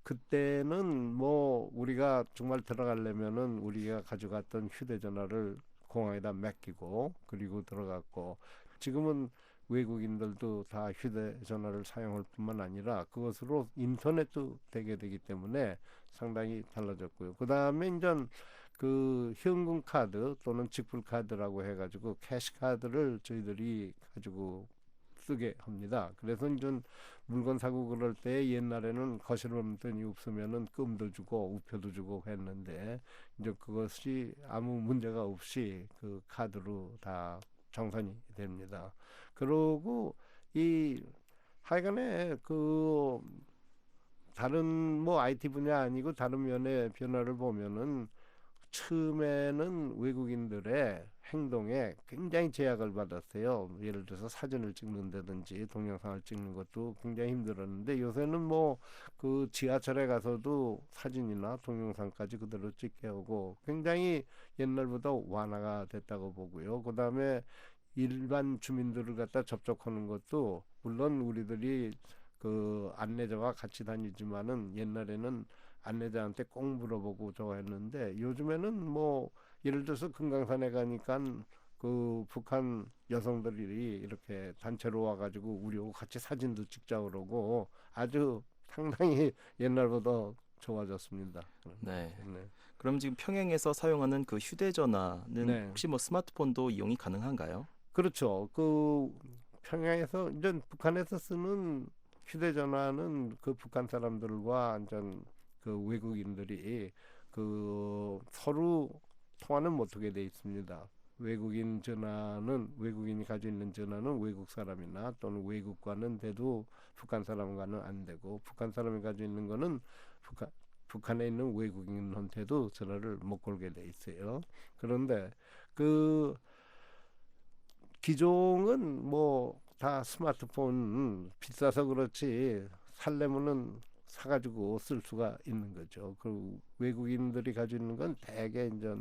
그때는 뭐 우리가 정말 들어가려면은 우리가 가져갔던 휴대전화를 공항에다 맡기고 그리고 들어갔고, 지금은 외국인들도 다 휴대전화를 사용할 뿐만 아니라 그것으로 인터넷도 되게 되기 때문에 상당히 달라졌고요. 그 다음에 이제 그 현금 카드 또는 직불 카드라고 해가지고 캐시 카드를 저희들이 가지고 쓰게 합니다. 그래서 이제 물건 사고 그럴 때 옛날에는 거실에 돈이 없으면은 끔도 주고 우표도 주고 했는데 이제 그것이 아무 문제가 없이 그 카드로 다 정산이 됩니다. 그러고 이 하여간에 그 다른 뭐 IT 분야 아니고 다른 면의 변화를 보면은 처음에는 외국인들의 행동에 굉장히 제약을 받았어요. 예를 들어서 사진을 찍는다든지 동영상을 찍는 것도 굉장히 힘들었는데 요새는 뭐 그 지하철에 가서도 사진이나 동영상까지 그대로 찍게 하고 굉장히 옛날보다 완화가 됐다고 보고요. 그 다음에 일반 주민들을 갖다 접촉하는 것도 물론 우리들이 그 안내자와 같이 다니지만은 옛날에는 안내자한테 꼭 물어보고 저거 했는데 요즘에는 뭐 예를 들어서 금강산에 가니까 그 북한 여성들이 이렇게 단체로 와가지고 우리하고 같이 사진도 찍자 그러고 아주 상당히 옛날보다 좋아졌습니다. 네. 네. 그럼 지금 평양에서 사용하는 그 휴대전화는 네. 혹시 뭐 스마트폰도 이용이 가능한가요? 그렇죠. 그 평양에서 이제 북한에서 쓰는 휴대전화는 그 북한 사람들과 이제 그 외국인들이 그 서로 통화는 못하게 돼 있습니다. 외국인 전화는 외국인이 가지고 있는 전화는 외국 사람이나 또는 외국과는 돼도 북한 사람과는 안 되고 북한 사람이 가지고 있는 거는 북한에 있는 외국인한테도 전화를 못 걸게 돼 있어요. 그런데 그 기종은 뭐 다 스마트폰 비싸서 그렇지 살려면은 사가지고 쓸 수가 있는 거죠. 그 외국인들이 가지고 있는 건 대개 이제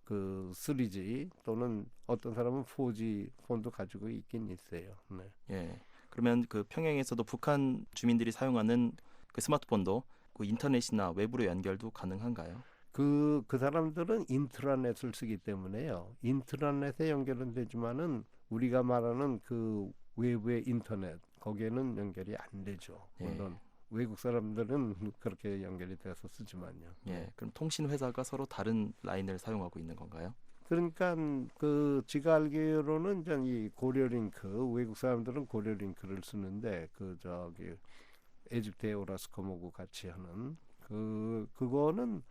그 3G 또는 어떤 사람은 4G 폰도 가지고 있긴 있어요. 네. 예. 그러면 그 평양에서도 북한 주민들이 사용하는 그 스마트폰도 그 인터넷이나 외부로 연결도 가능한가요? 그 사람들은 인트라넷을 쓰기 때문에요. 인트라넷에 연결은 되지만은 우리가 말하는 그 외부의 인터넷 거기에는 연결이 안 되죠. 물론 외국 사람들은 그렇게 연결이 돼서 쓰지만요. 예. 그럼 통신 회사가 서로 다른 라인을 사용하고 있는 건가요? 그러니까 그 제가 알기로는 이제 이 고려링크 외국 사람들은 고려링크를 쓰는데 그 저기 에집트의 오라스콤하고 같이 하는 그거는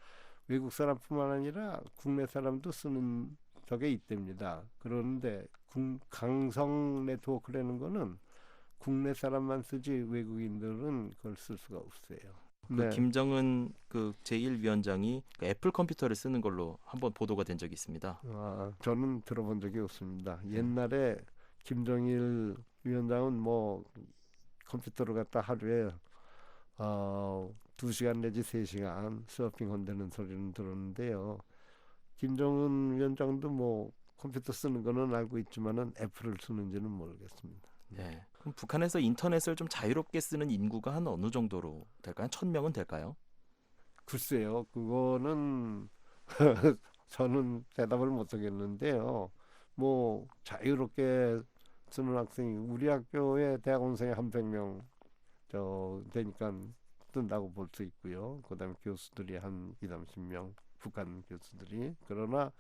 외국 사람뿐만 아니라 국내 사람도 쓰는 적에 있답니다. 그런데 강성 네트워크라는 거는 국내 사람만 쓰지 외국인들은 그걸 쓸 수가 없어요. 그 김정은 그 제1위원장이 그 애플 컴퓨터를 쓰는 걸로 한번 보도가 된 적이 있습니다. 저는 들어본 적이 없습니다. 옛날에 김정일 위원장은 뭐 컴퓨터를 갖다 하루에 2시간 내지 3시간 서핑한다는 소리는 들었는데요. 김정은 위원장도 뭐 컴퓨터 쓰는 거는 알고 있지만은 애플을 쓰는지는 모르겠습니다. 네. 그럼 북한에서 인터넷을 좀 자유롭게 쓰는 인구가 한 어느 정도로 될까요? 1000명은 될까요? 글쎄요. 그거는 저는 대답을 못 하겠는데요. 뭐 자유롭게 쓰는 학생이 우리 학교에 대학원생이 한 100명 되니까 뜬다고 볼 수 있고요. 그다음에 교수들이 한 20-30명 북한 교수들이. 그러나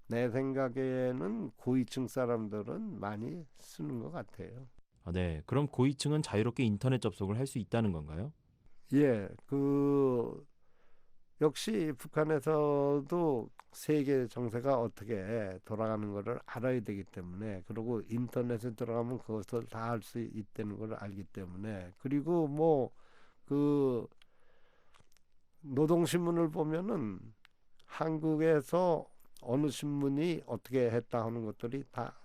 내 생각에는 고위층 사람들은 많이 쓰는 것 같아요. 네. 그럼 고위층은 자유롭게 인터넷 접속을 할 수 있다는 건가요? 예, 그 역시 북한에서도 세계 정세가 어떻게 돌아가는 것을 알아야 되기 때문에, 그리고 인터넷에 들어가면 그것을 다 알 수 있다는 걸 알기 때문에, 그리고 뭐 그 노동신문을 보면은 한국에서 어느 신문이 어떻게 했다 하는 것들이 다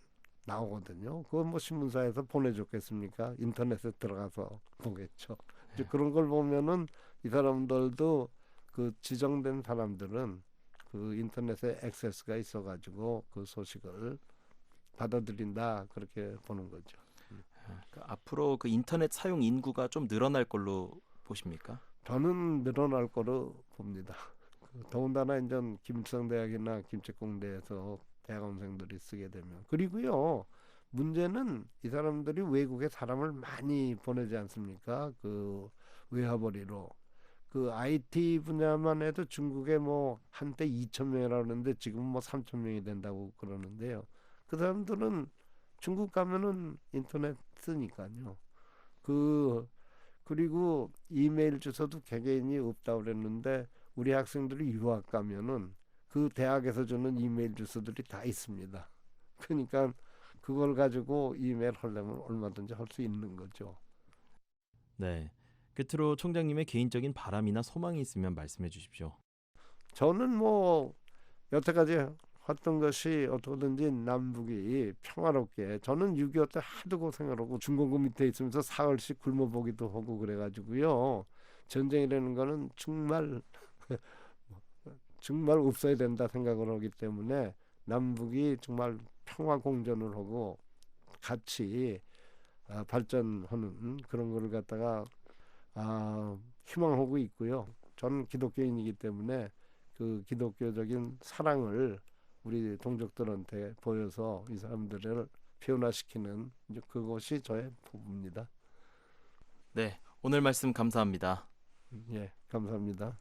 나오거든요. 그건 뭐 신문사에서 보내줬겠습니까? 인터넷에 들어가서 보겠죠. 이제 그런 걸 보면은 이 사람들도 그 지정된 사람들은 그 인터넷에 액세스가 있어가지고 그 소식을 받아들인다, 그렇게 보는 거죠. 그러니까 앞으로 그 인터넷 사용 인구가 좀 늘어날 걸로 보십니까? 저는 늘어날 거로 봅니다. 더군다나 이제 김일성대학이나 김책공대에서 대학원생들이 쓰게 되면, 그리고요 문제는 이 사람들이 외국에 사람을 많이 보내지 않습니까? 그 외화벌이로. 그 IT 분야만 해도 중국에 뭐 한때 2,000명이라고 그러는데 지금 뭐 3,000명이 된다고 그러는데요. 그 사람들은 중국 가면은 인터넷 쓰니까요. 그리고 이메일 주소도 개개인이 없다고 그랬는데, 우리 학생들이 유학 가면은 그 대학에서 주는 이메일 주소들이 다 있습니다. 그러니까 그걸 가지고 이메일 하려면 얼마든지 할 수 있는 거죠. 네. 끝으로 총장님의 개인적인 바람이나 소망이 있으면 말씀해 주십시오. 저는 뭐 여태까지 했던 것이 어떻게든지 남북이 평화롭게, 저는 6.25 때 하도 고생을 하고 중공군 밑에 있으면서 사흘씩 굶어보기도 하고 그래가지고요. 전쟁이라는 거는 정말 없어야 된다 생각을 하기 때문에 남북이 정말 평화 공존을 하고 같이 발전하는 그런 거를 갖다가 희망하고 있고요. 저는 기독교인이기 때문에 그 기독교적인 사랑을 우리 동족들한테 보여서 이 사람들을 변화시키는 그것이 저의 포부입니다. 네, 오늘 말씀 감사합니다. 예, 감사합니다.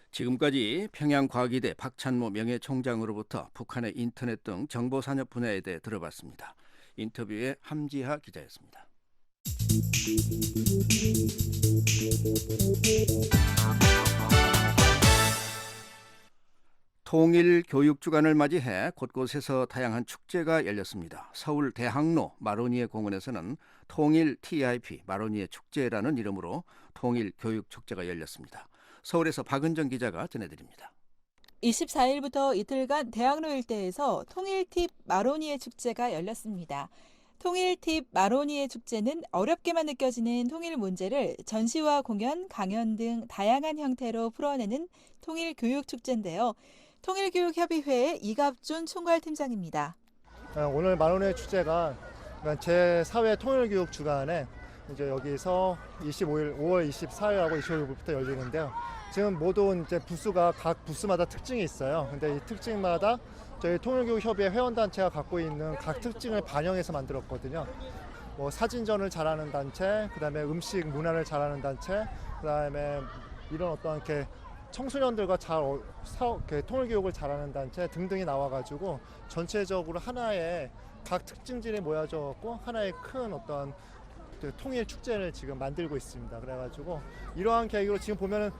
지금까지 평양과기대 박찬모 명예총장으로부터 북한의 인터넷 등 정보산업 분야에 대해 들어봤습니다. 인터뷰의 함지하 기자였습니다. 통일 교육 주간을 맞이해 곳곳에서 다양한 축제가 열렸습니다. 서울 대학로 마로니에 공원에서는 통일 TIP 마로니에 축제라는 이름으로 통일 교육 축제가 열렸습니다. 서울에서 박은정 기자가 전해드립니다. 24일부터 이틀간 대학로 일대에서 통일팁 마로니에 축제가 열렸습니다. 통일팁 마로니에 축제는 어렵게만 느껴지는 통일 문제를 전시와 공연, 강연 등 다양한 형태로 풀어내는 통일 교육 축제인데요. 통일교육협의회의 이갑준 총괄팀장입니다. 오늘 마로니에 축제가 제4회 통일교육 주간에 이제 여기서 25일, 5월 24일하고 25일부터 열리는데요. 지금 모두 이제 부스가 각 부스마다 특징이 있어요. 근데 이 특징마다 저희 통일교육협의회 회원단체가 갖고 있는 각 특징을 반영해서 만들었거든요. 뭐 사진전을 잘하는 단체, 그다음에 음식 문화를 잘하는 단체, 그다음에 이런 어떤 이렇게 청소년들과 통일교육을 잘하는 단체 등등이 나와가지고 전체적으로 하나의 각 특징들이 모여져갖고 하나의 큰 어떤 통일 축제를 지금 만들고 있습니다. 그래가지고 이러한 계획으로 지금 보면은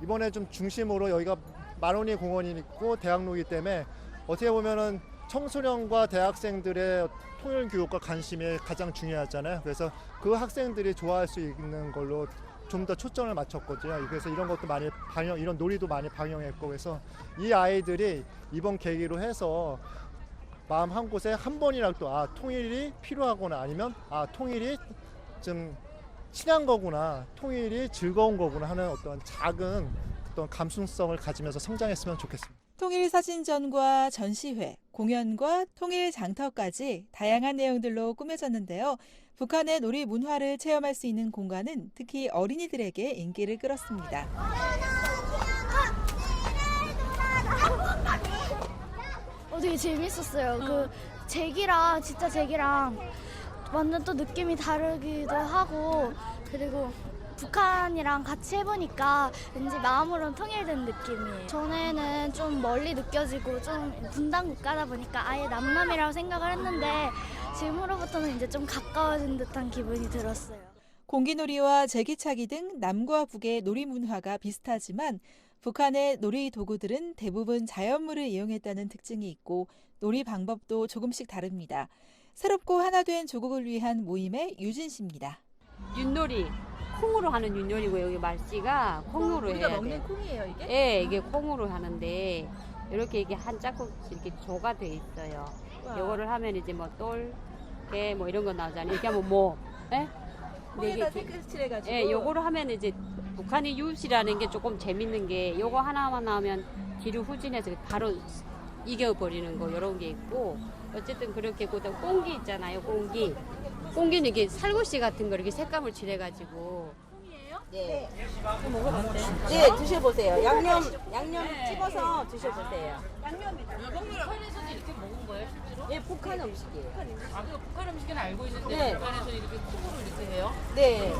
이번에 좀 중심으로 여기가 마로니에 공원이 있고 대학로이기 때문에 어떻게 보면은 청소년과 대학생들의 통일 교육과 관심이 가장 중요하잖아요. 그래서 그 학생들이 좋아할 수 있는 걸로 좀 더 초점을 맞췄거든요. 그래서 이런 것도 많이 이런 놀이도 많이 방영했고, 그래서 이 아이들이 이번 계기로 해서 마음 한 곳에 한 번이라도 통일이 필요하구나, 아니면 통일이 좀 친한 거구나, 통일이 즐거운 거구나 하는 어떤 작은 어떤 감수성을 가지면서 성장했으면 좋겠습니다. 통일 사진전과 전시회, 공연과 통일 장터까지 다양한 내용들로 꾸며졌는데요. 북한의 놀이 문화를 체험할 수 있는 공간은 특히 어린이들에게 인기를 끌었습니다. 되게 재밌었어요. 그 진짜 잭이랑 완전 또 느낌이 다르기도 하고, 그리고 북한이랑 같이 해보니까 왠지 마음으로는 통일된 느낌이에요. 전에는 좀 멀리 느껴지고 좀 분단 국가다 보니까 아예 남남이라고 생각을 했는데 지금으로부터는 이제 좀 가까워진 듯한 기분이 들었어요. 공기놀이와 제기차기 등 남과 북의 놀이 문화가 비슷하지만 북한의 놀이 도구들은 대부분 자연물을 이용했다는 특징이 있고 놀이 방법도 조금씩 다릅니다. 새롭고 하나된 조국을 위한 모임의 유진 씨입니다. 윷놀이, 콩으로 하는 윷놀이고 여기 말씨가 콩으로 해야 돼. 우리가 먹는 콩이에요, 이게? 네, 이게 콩으로 하는데 이렇게 이게 한 짝씩 이렇게 조가 돼 있어요. 우와. 요거를 하면 이제 뭐 똘, 개 뭐 이런 거 나오잖아요. 이렇게 하면 뭐, 예? 콩에다 색깔 칠해가지고. 예, 요거를 하면 이제 북한의 유시라는 게 조금 재밌는 게 요거 하나만 나오면 뒤로 후진해서 바로 이겨버리는 거 이런 게 있고 어쨌든 그렇게 있고 꽁기 있잖아요. 꽁기는 이게 살구씨 같은 거 이렇게 색감을 칠해가지고. 네. 먹어봤어요? 네, 드셔보세요. 양념 찍어서 드셔보세요. 북한에서도 이렇게 먹은 거예요, 실제로? 네, 북한 음식이에요. 그 북한 음식은 알고 있는데 네. 북한에서 이렇게 콩으로 이렇게 해요? 네.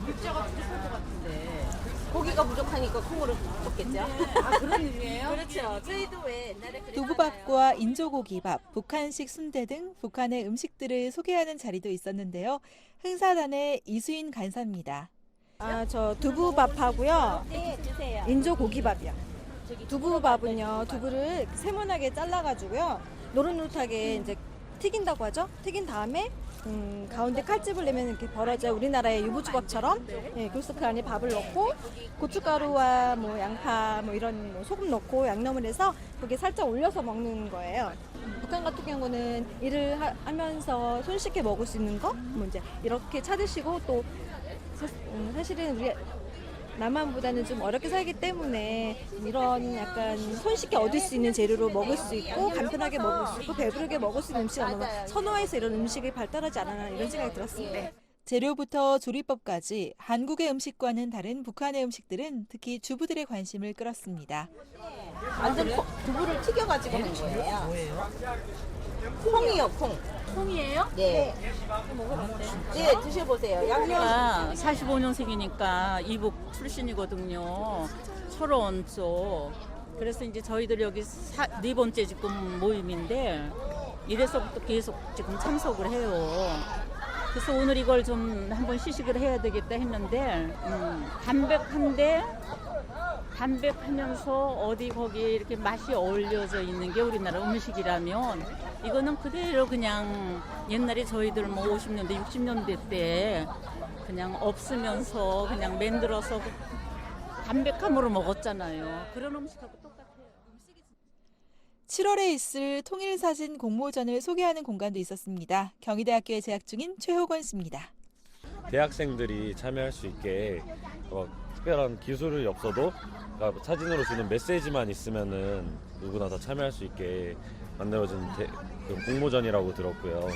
육자가 부족할 것 같은데. 고기가 부족하니까 콩으로 볶겠죠? 아, 그런 의미예요? 그렇죠. 저희도 왜 옛날에 두부밥과 인조고기밥, 북한식 순대 등 북한의 음식들을 소개하는 자리도 있었는데요. 흥사단의 이수인 간사입니다. 저 두부밥하고요. 네, 주세요. 인조고기밥이요. 두부밥은요, 두부를 세모나게 잘라가지고요, 노릇노릇하게 이제 튀긴다고 하죠. 튀긴 다음에 가운데 칼집을 내면 이렇게 벌어져요. 우리나라의 유부초밥처럼. 예, 그래서 그 안에 밥을 넣고 고춧가루와 뭐 양파 뭐 이런 뭐 소금 넣고 양념을 해서 거기에 살짝 올려서 먹는 거예요. 북한 같은 경우는 일을 하면서 손쉽게 먹을 수 있는 거, 뭐 이제 이렇게 찾으시고 또 사실은 우리 남한보다는 좀 어렵게 살기 때문에 이런 약간 손쉽게 얻을 수 있는 재료로 먹을 수 있고 간편하게 먹을 수 있고 배부르게 먹을 수 있는 음식을 너무 선호해서 이런 음식이 발달하지 않았나 이런 생각이 들었습니다. 재료부터 조리법까지 한국의 음식과는 다른 북한의 음식들은 특히 주부들의 관심을 끌었습니다. 완전 두부를 튀겨가지고 한 거예요. 뭐예요? 콩이요, 콩. 콩이에요? 네. 먹어봤어요? 네, 드셔보세요. 양념. 45년생이니까 이북 출신이거든요. 철원 쪽. 그래서 이제 저희들 여기 네 번째 지금 모임인데 이래서부터 계속 지금 참석을 해요. 그래서 오늘 이걸 좀 한번 시식을 해야 되겠다 했는데 담백하면서 어디 거기에 이렇게 맛이 어울려져 있는 게 우리나라 음식이라면 이거는 그대로 그냥 옛날에 저희들 뭐 50년대, 60년대 때 그냥 없으면서 그냥 만들어서 담백함으로 먹었잖아요. 그런 음식하고 똑같아요. 7월에 있을 통일사진 공모전을 소개하는 공간도 있었습니다. 경희대학교에 재학 중인 최효권 씨입니다. 대학생들이 참여할 수 있게 특별한 기술이 없어도 사진으로 주는 메시지만 있으면은 누구나 다 참여할 수 있게 만들어진 공모전이라고 들었고요.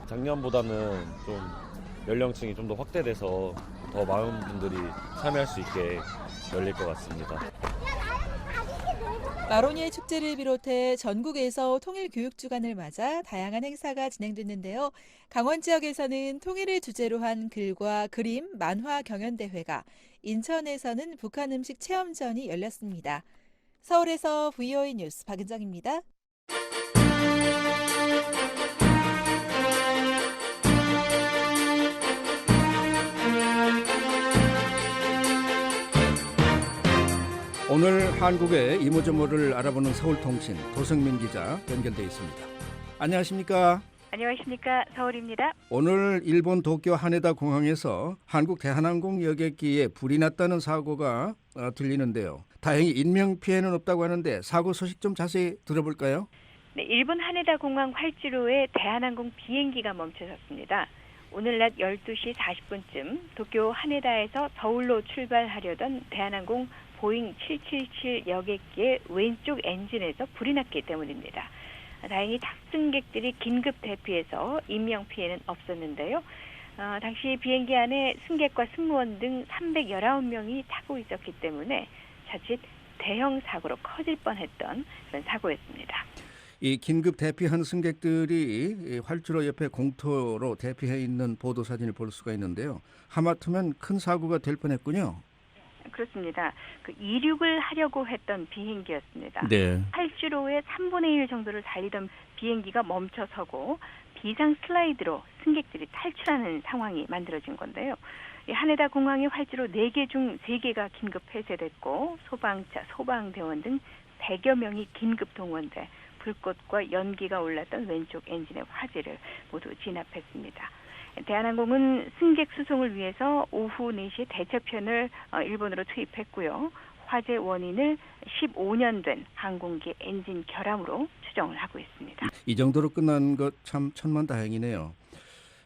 작년보다는 좀 연령층이 좀 더 확대돼서 더 많은 분들이 참여할 수 있게 열릴 것 같습니다. 마로니에 축제를 비롯해 전국에서 통일교육주간을 맞아 다양한 행사가 진행됐는데요. 강원 지역에서는 통일을 주제로 한 글과 그림, 만화 경연대회가, 인천에서는 북한 음식 체험전이 열렸습니다. 서울에서 VOA 뉴스 박은정입니다. 오늘 한국의 이모저모를 알아보는 서울통신 도성민 기자 연결돼 있습니다. 안녕하십니까? 안녕하십니까? 서울입니다. 오늘 일본 도쿄 하네다 공항에서 한국 대한항공 여객기에 불이 났다는 사고가 들리는데요. 다행히 인명 피해는 없다고 하는데 사고 소식 좀 자세히 들어볼까요? 네, 일본 하네다 공항 활주로에 대한항공 비행기가 멈춰섰습니다. 오늘 낮 12시 40분쯤 도쿄 하네다에서 서울로 출발하려던 대한항공 보잉 777 여객기의 왼쪽 엔진에서 불이 났기 때문입니다. 다행히 탑승객들이 긴급 대피해서 인명피해는 없었는데요. 당시 비행기 안에 승객과 승무원 등 319명이 타고 있었기 때문에 자칫 대형 사고로 커질 뻔했던 그런 사고였습니다. 이 긴급 대피한 승객들이 활주로 옆에 공터로 대피해 있는 보도 사진을 볼 수가 있는데요. 하마터면 큰 사고가 될 뻔했군요. 그렇습니다. 이륙을 하려고 했던 비행기였습니다. 네. 활주로의 3분의 1 정도를 달리던 비행기가 멈춰서고 비상 슬라이드로 승객들이 탈출하는 상황이 만들어진 건데요. 이 하네다 공항의 활주로 4개 중 3개가 긴급 폐쇄됐고 소방차, 소방대원 등 100여 명이 긴급 동원돼 불꽃과 연기가 올랐던 왼쪽 엔진의 화재를 모두 진압했습니다. 대한항공은 승객 수송을 위해서 오후 4시에 대처편을 일본으로 투입했고요. 화재 원인을 15년 된 항공기 엔진 결함으로 추정을 하고 있습니다. 이 정도로 끝난 것 참 천만다행이네요.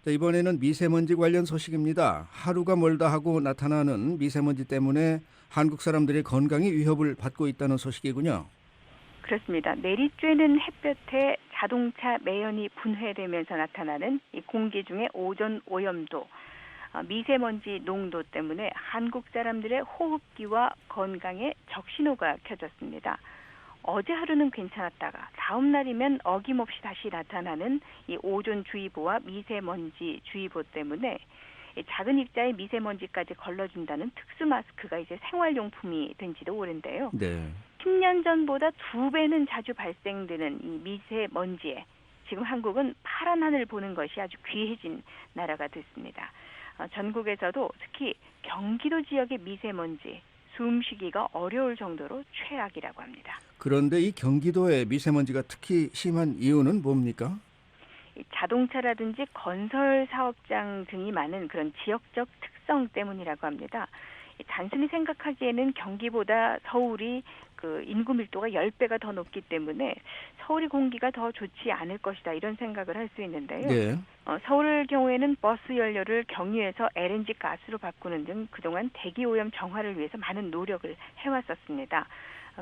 자, 이번에는 미세먼지 관련 소식입니다. 하루가 멀다 하고 나타나는 미세먼지 때문에 한국 사람들의 건강이 위협을 받고 있다는 소식이군요. 그렇습니다. 내리쬐는 햇볕에 자동차 매연이 분해되면서 나타나는 이 공기 중의 오존 오염도, 미세먼지 농도 때문에 한국 사람들의 호흡기와 건강에 적신호가 켜졌습니다. 어제 하루는 괜찮았다가 다음 날이면 어김없이 다시 나타나는 이 오존주의보와 미세먼지주의보 때문에 작은 입자의 미세먼지까지 걸러준다는 특수 마스크가 이제 생활용품이 된 지도 오랜데요. 네. 10년 전보다 2배는 자주 발생되는 이 미세먼지에 지금 한국은 파란 하늘 보는 것이 아주 귀해진 나라가 됐습니다. 전국에서도 특히 경기도 지역의 미세먼지, 숨쉬기가 어려울 정도로 최악이라고 합니다. 그런데 이 경기도의 미세먼지가 특히 심한 이유는 뭡니까? 자동차라든지 건설 사업장 등이 많은 그런 지역적 특성 때문이라고 합니다. 단순히 생각하기에는 경기보다 서울이 그 인구 밀도가 10배가 더 높기 때문에 서울의 공기가 더 좋지 않을 것이다 이런 생각을 할 수 있는데요. 네. 서울 경우에는 버스 연료를 경유해서 LNG 가스로 바꾸는 등 그동안 대기 오염 정화를 위해서 많은 노력을 해왔었습니다.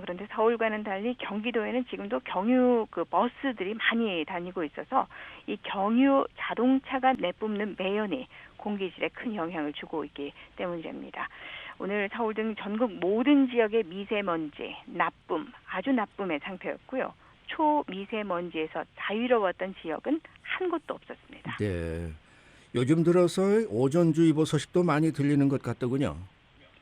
그런데 서울과는 달리 경기도에는 지금도 경유 그 버스들이 많이 다니고 있어서 이 경유 자동차가 내뿜는 매연이 공기질에 큰 영향을 주고 있기 때문입니다. 오늘 서울 등 전국 모든 지역의 미세먼지, 나쁨, 아주 나쁨의 상태였고요. 초미세먼지에서 자유로웠던 지역은 한 곳도 없었습니다. 네. 요즘 들어서 오존주의보 소식도 많이 들리는 것 같더군요.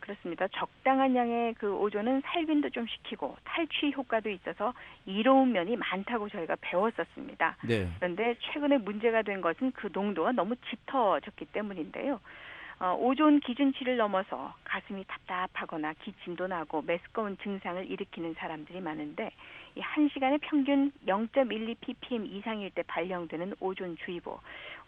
그렇습니다. 적당한 양의 그 오존은 살균도 좀 시키고 탈취 효과도 있어서 이로운 면이 많다고 저희가 배웠었습니다. 네. 그런데 최근에 문제가 된 것은 그 농도가 너무 짙어졌기 때문인데요. 오존 기준치를 넘어서 가슴이 답답하거나 기침도 나고 메스꺼운 증상을 일으키는 사람들이 많은데 이 1시간에 평균 0.12 ppm 이상일 때 발령되는 오존주의보.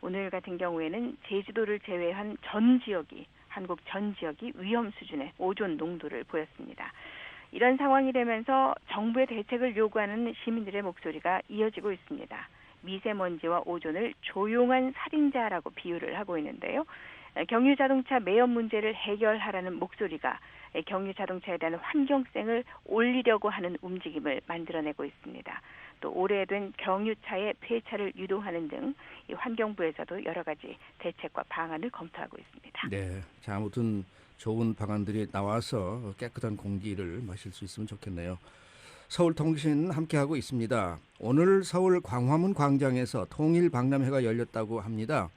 오늘 같은 경우에는 제주도를 제외한 전 지역이 한국 전 지역이 위험 수준의 오존 농도를 보였습니다. 이런 상황이 되면서 정부의 대책을 요구하는 시민들의 목소리가 이어지고 있습니다. 미세먼지와 오존을 조용한 살인자라고 비유를 하고 있는데요. 경유 자동차 매연 문제를 해결하라는 목소리가 경유 자동차에 대한 환경성을 올리려고 하는 움직임을 만들어내고 있습니다. 또 오래된 경유차의 폐차를 유도하는 등 이 환경부에서도 여러 가지 대책과 방안을 검토하고 있습니다. 네, 자, 아무튼 좋은 방안들이 나와서 깨끗한 공기를 마실 수 있으면 좋겠네요. 서울통신 함께하고 있습니다. 오늘 서울 광화문 광장에서 통일박람회가 열렸다고 합니다.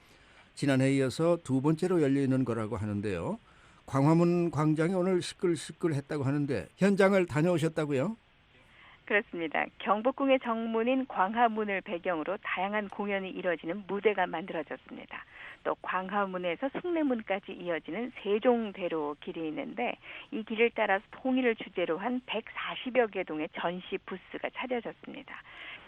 지난해에 이어서 2번째로 열리는 거라고 하는데요. 광화문 광장이 오늘 시끌시끌했다고 하는데 현장을 다녀오셨다고요? 그렇습니다. 경복궁의 정문인 광화문을 배경으로 다양한 공연이 이뤄지는 무대가 만들어졌습니다. 또 광화문에서 숭례문까지 이어지는 세종대로 길이 있는데 이 길을 따라서 통일을 주제로 한 140여 개 동의 전시 부스가 차려졌습니다.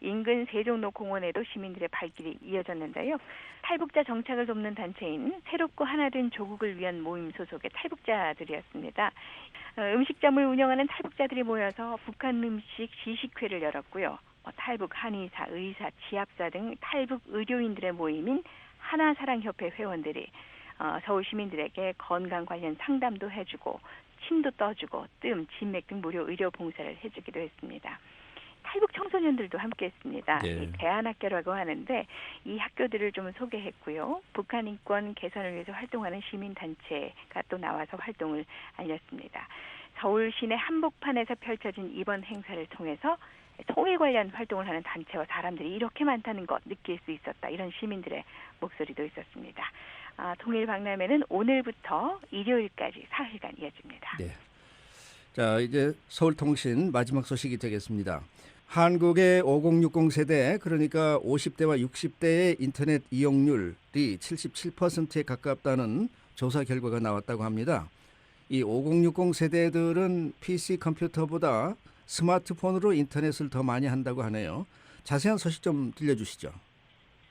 인근 세종로공원에도 시민들의 발길이 이어졌는데요. 탈북자 정착을 돕는 단체인 새롭고 하나된 조국을 위한 모임 소속의 탈북자들이었습니다. 음식점을 운영하는 탈북자들이 모여서 북한 음식 시식회를 열었고요. 탈북 한의사, 의사, 지압사 등 탈북 의료인들의 모임인 하나사랑협회 회원들이 서울 시민들에게 건강 관련 상담도 해주고 침도 떠주고 뜸, 진맥 등 무료 의료 봉사를 해주기도 했습니다. 탈북 청소년들도 함께했습니다. 네. 대안학교라고 하는데 이 학교들을 좀 소개했고요. 북한 인권 개선을 위해서 활동하는 시민단체가 또 나와서 활동을 알렸습니다. 서울 시내 한복판에서 펼쳐진 이번 행사를 통해서 통일 관련 활동을 하는 단체와 사람들이 이렇게 많다는 것 느낄 수 있었다. 이런 시민들의 목소리도 있었습니다. 통일 박람회는 오늘부터 일요일까지 사흘간 이어집니다. 네. 자, 이제 서울통신 마지막 소식이 되겠습니다. 한국의 5060 세대, 그러니까 50대와 60대의 인터넷 이용률이 77%에 가깝다는 조사 결과가 나왔다고 합니다. 이 5060 세대들은 PC 컴퓨터보다 스마트폰으로 인터넷을 더 많이 한다고 하네요. 자세한 소식 좀 들려주시죠.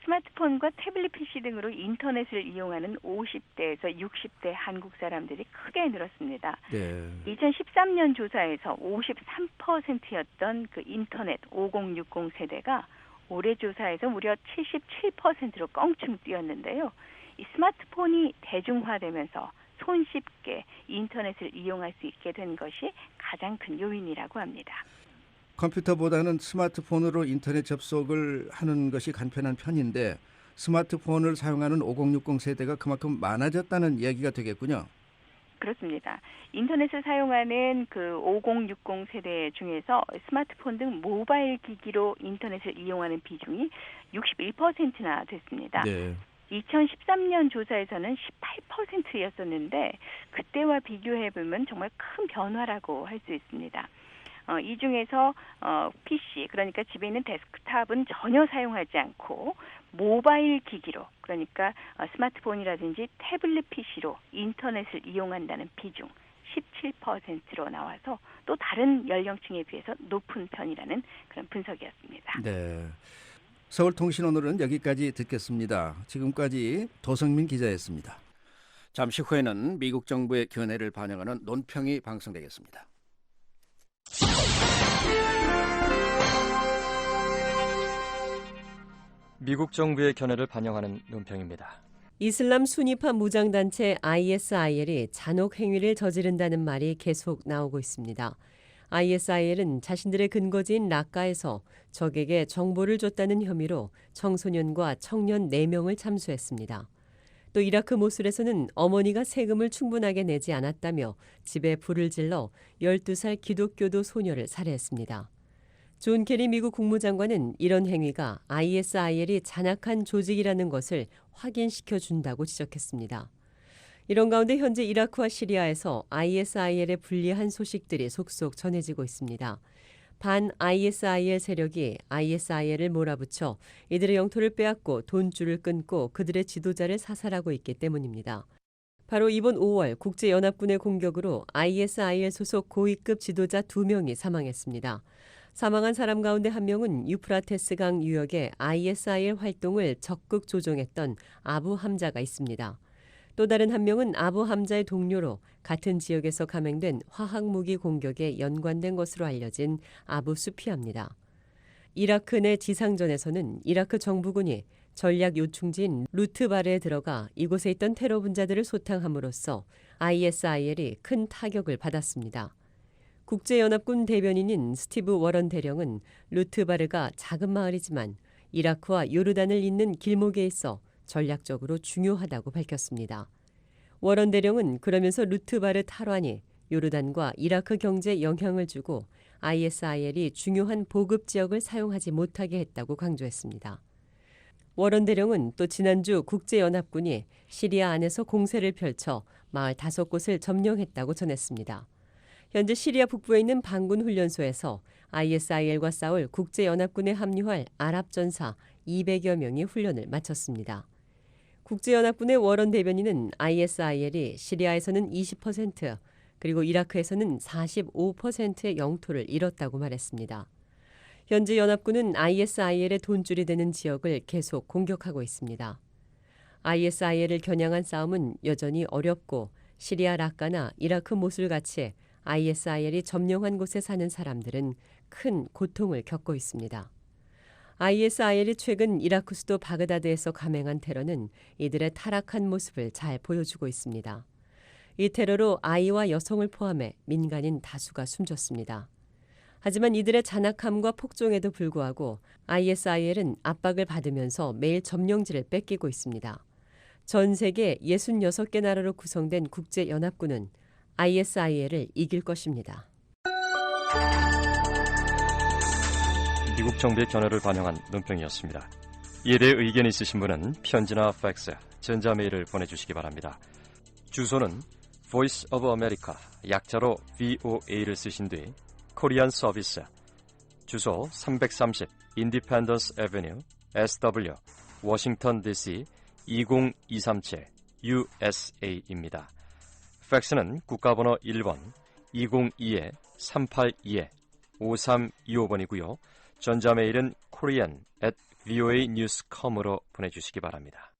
스마트폰과 태블릿 PC 등으로 인터넷을 이용하는 50대에서 60대 한국 사람들이 크게 늘었습니다. 네. 2013년 조사에서 53%였던 그 인터넷 5060 세대가 올해 조사에서 무려 77%로 껑충 뛰었는데요. 이 스마트폰이 대중화되면서 손쉽게 인터넷을 이용할 수 있게 된 것이 가장 큰 요인이라고 합니다. 컴퓨터보다는 스마트폰으로 인터넷 접속을 하는 것이 간편한 편인데 스마트폰을 사용하는 5060 세대가 그만큼 많아졌다는 이야기가 되겠군요. 그렇습니다. 인터넷을 사용하는 그 5060 세대 중에서 스마트폰 등 모바일 기기로 인터넷을 이용하는 비중이 61%나 됐습니다. 네. 2013년 조사에서는 18%였었는데 그때와 비교해보면 정말 큰 변화라고 할 수 있습니다. 이 중에서 PC, 그러니까 집에 있는 데스크탑은 전혀 사용하지 않고 모바일 기기로, 그러니까 스마트폰이라든지 태블릿 PC로 인터넷을 이용한다는 비중 17%로 나와서 또 다른 연령층에 비해서 높은 편이라는 그런 분석이었습니다. 네. 서울통신 오늘은 여기까지 듣겠습니다. 지금까지 도성민 기자였습니다. 잠시 후에는 미국 정부의 견해를 반영하는 논평이 방송되겠습니다. 미국 정부의 견해를 반영하는 논평입니다. 이슬람 순위파 무장단체 ISIL이 잔혹 행위를 저지른다는 말이 계속 나오고 있습니다. ISIL은 자신들의 근거지인 라카에서 적에게 정보를 줬다는 혐의로 청소년과 청년 4명을 참수했습니다. 또 이라크 모술에서는 어머니가 세금을 충분하게 내지 않았다며 집에 불을 질러 12살 기독교도 소녀를 살해했습니다. 존 케리 미국 국무장관은 이런 행위가 ISIL이 잔악한 조직이라는 것을 확인시켜 준다고 지적했습니다. 이런 가운데 현재 이라크와 시리아에서 ISIL에 불리한 소식들이 속속 전해지고 있습니다. 반 ISIL 세력이 ISIL을 몰아붙여 이들의 영토를 빼앗고 돈줄을 끊고 그들의 지도자를 사살하고 있기 때문입니다. 바로 이번 5월 국제연합군의 공격으로 ISIL 소속 고위급 지도자 2명이 사망했습니다. 사망한 사람 가운데 한 명은 유프라테스 강 유역의 ISIL 활동을 적극 조종했던 아부 함자가 있습니다. 또 다른 한 명은 아부 함자의 동료로 같은 지역에서 감행된 화학무기 공격에 연관된 것으로 알려진 아부 수피아입니다. 이라크 내 지상전에서는 이라크 정부군이 전략 요충지인 루트바르에 들어가 이곳에 있던 테러 분자들을 소탕함으로써 ISIL이 큰 타격을 받았습니다. 국제연합군 대변인인 스티브 워런 대령은 루트바르가 작은 마을이지만 이라크와 요르단을 잇는 길목에 있어 전략적으로 중요하다고 밝혔습니다. 워런 대령은 그러면서 루트바르 탈환이 요르단과 이라크 경제에 영향을 주고 ISIL이 중요한 보급 지역을 사용하지 못하게 했다고 강조했습니다. 워런 대령은 또 지난주 국제연합군이 시리아 안에서 공세를 펼쳐 마을 5곳을 점령했다고 전했습니다. 현재 시리아 북부에 있는 반군 훈련소에서 ISIL과 싸울 국제연합군에 합류할 아랍 전사 200여 명이 훈련을 마쳤습니다. 국제연합군의 워런 대변인은 ISIL이 시리아에서는 20% 그리고 이라크에서는 45%의 영토를 잃었다고 말했습니다. 현재 연합군은 ISIL의 돈줄이 되는 지역을 계속 공격하고 있습니다. ISIL을 겨냥한 싸움은 여전히 어렵고 시리아 라카나 이라크 모술같이 ISIL이 점령한 곳에 사는 사람들은 큰 고통을 겪고 있습니다. ISIL이 최근 이라크 수도 바그다드에서 감행한 테러는 이들의 타락한 모습을 잘 보여주고 있습니다. 이 테러로 아이와 여성을 포함해 민간인 다수가 숨졌습니다. 하지만 이들의 잔악함과 폭종에도 불구하고 ISIL은 압박을 받으면서 매일 점령지를 뺏기고 있습니다. 전 세계 66개 나라로 구성된 국제연합군은 ISIL을 이길 것입니다. 미국 정부의 견해를 반영한 논평이었습니다. 이에 대해 의견 있으신 분은 편지나 팩스, 전자메일을 보내주시기 바랍니다. 주소는 Voice of America, 약자로 VOA를 쓰신 뒤 코리안 서비스, 주소 330 Independence Avenue, SW, 워싱턴 DC 20237, USA입니다. 팩스는 국가번호 1번 202-382-5325번이고요. 전자메일은 korean@voanews.com으로 보내주시기 바랍니다.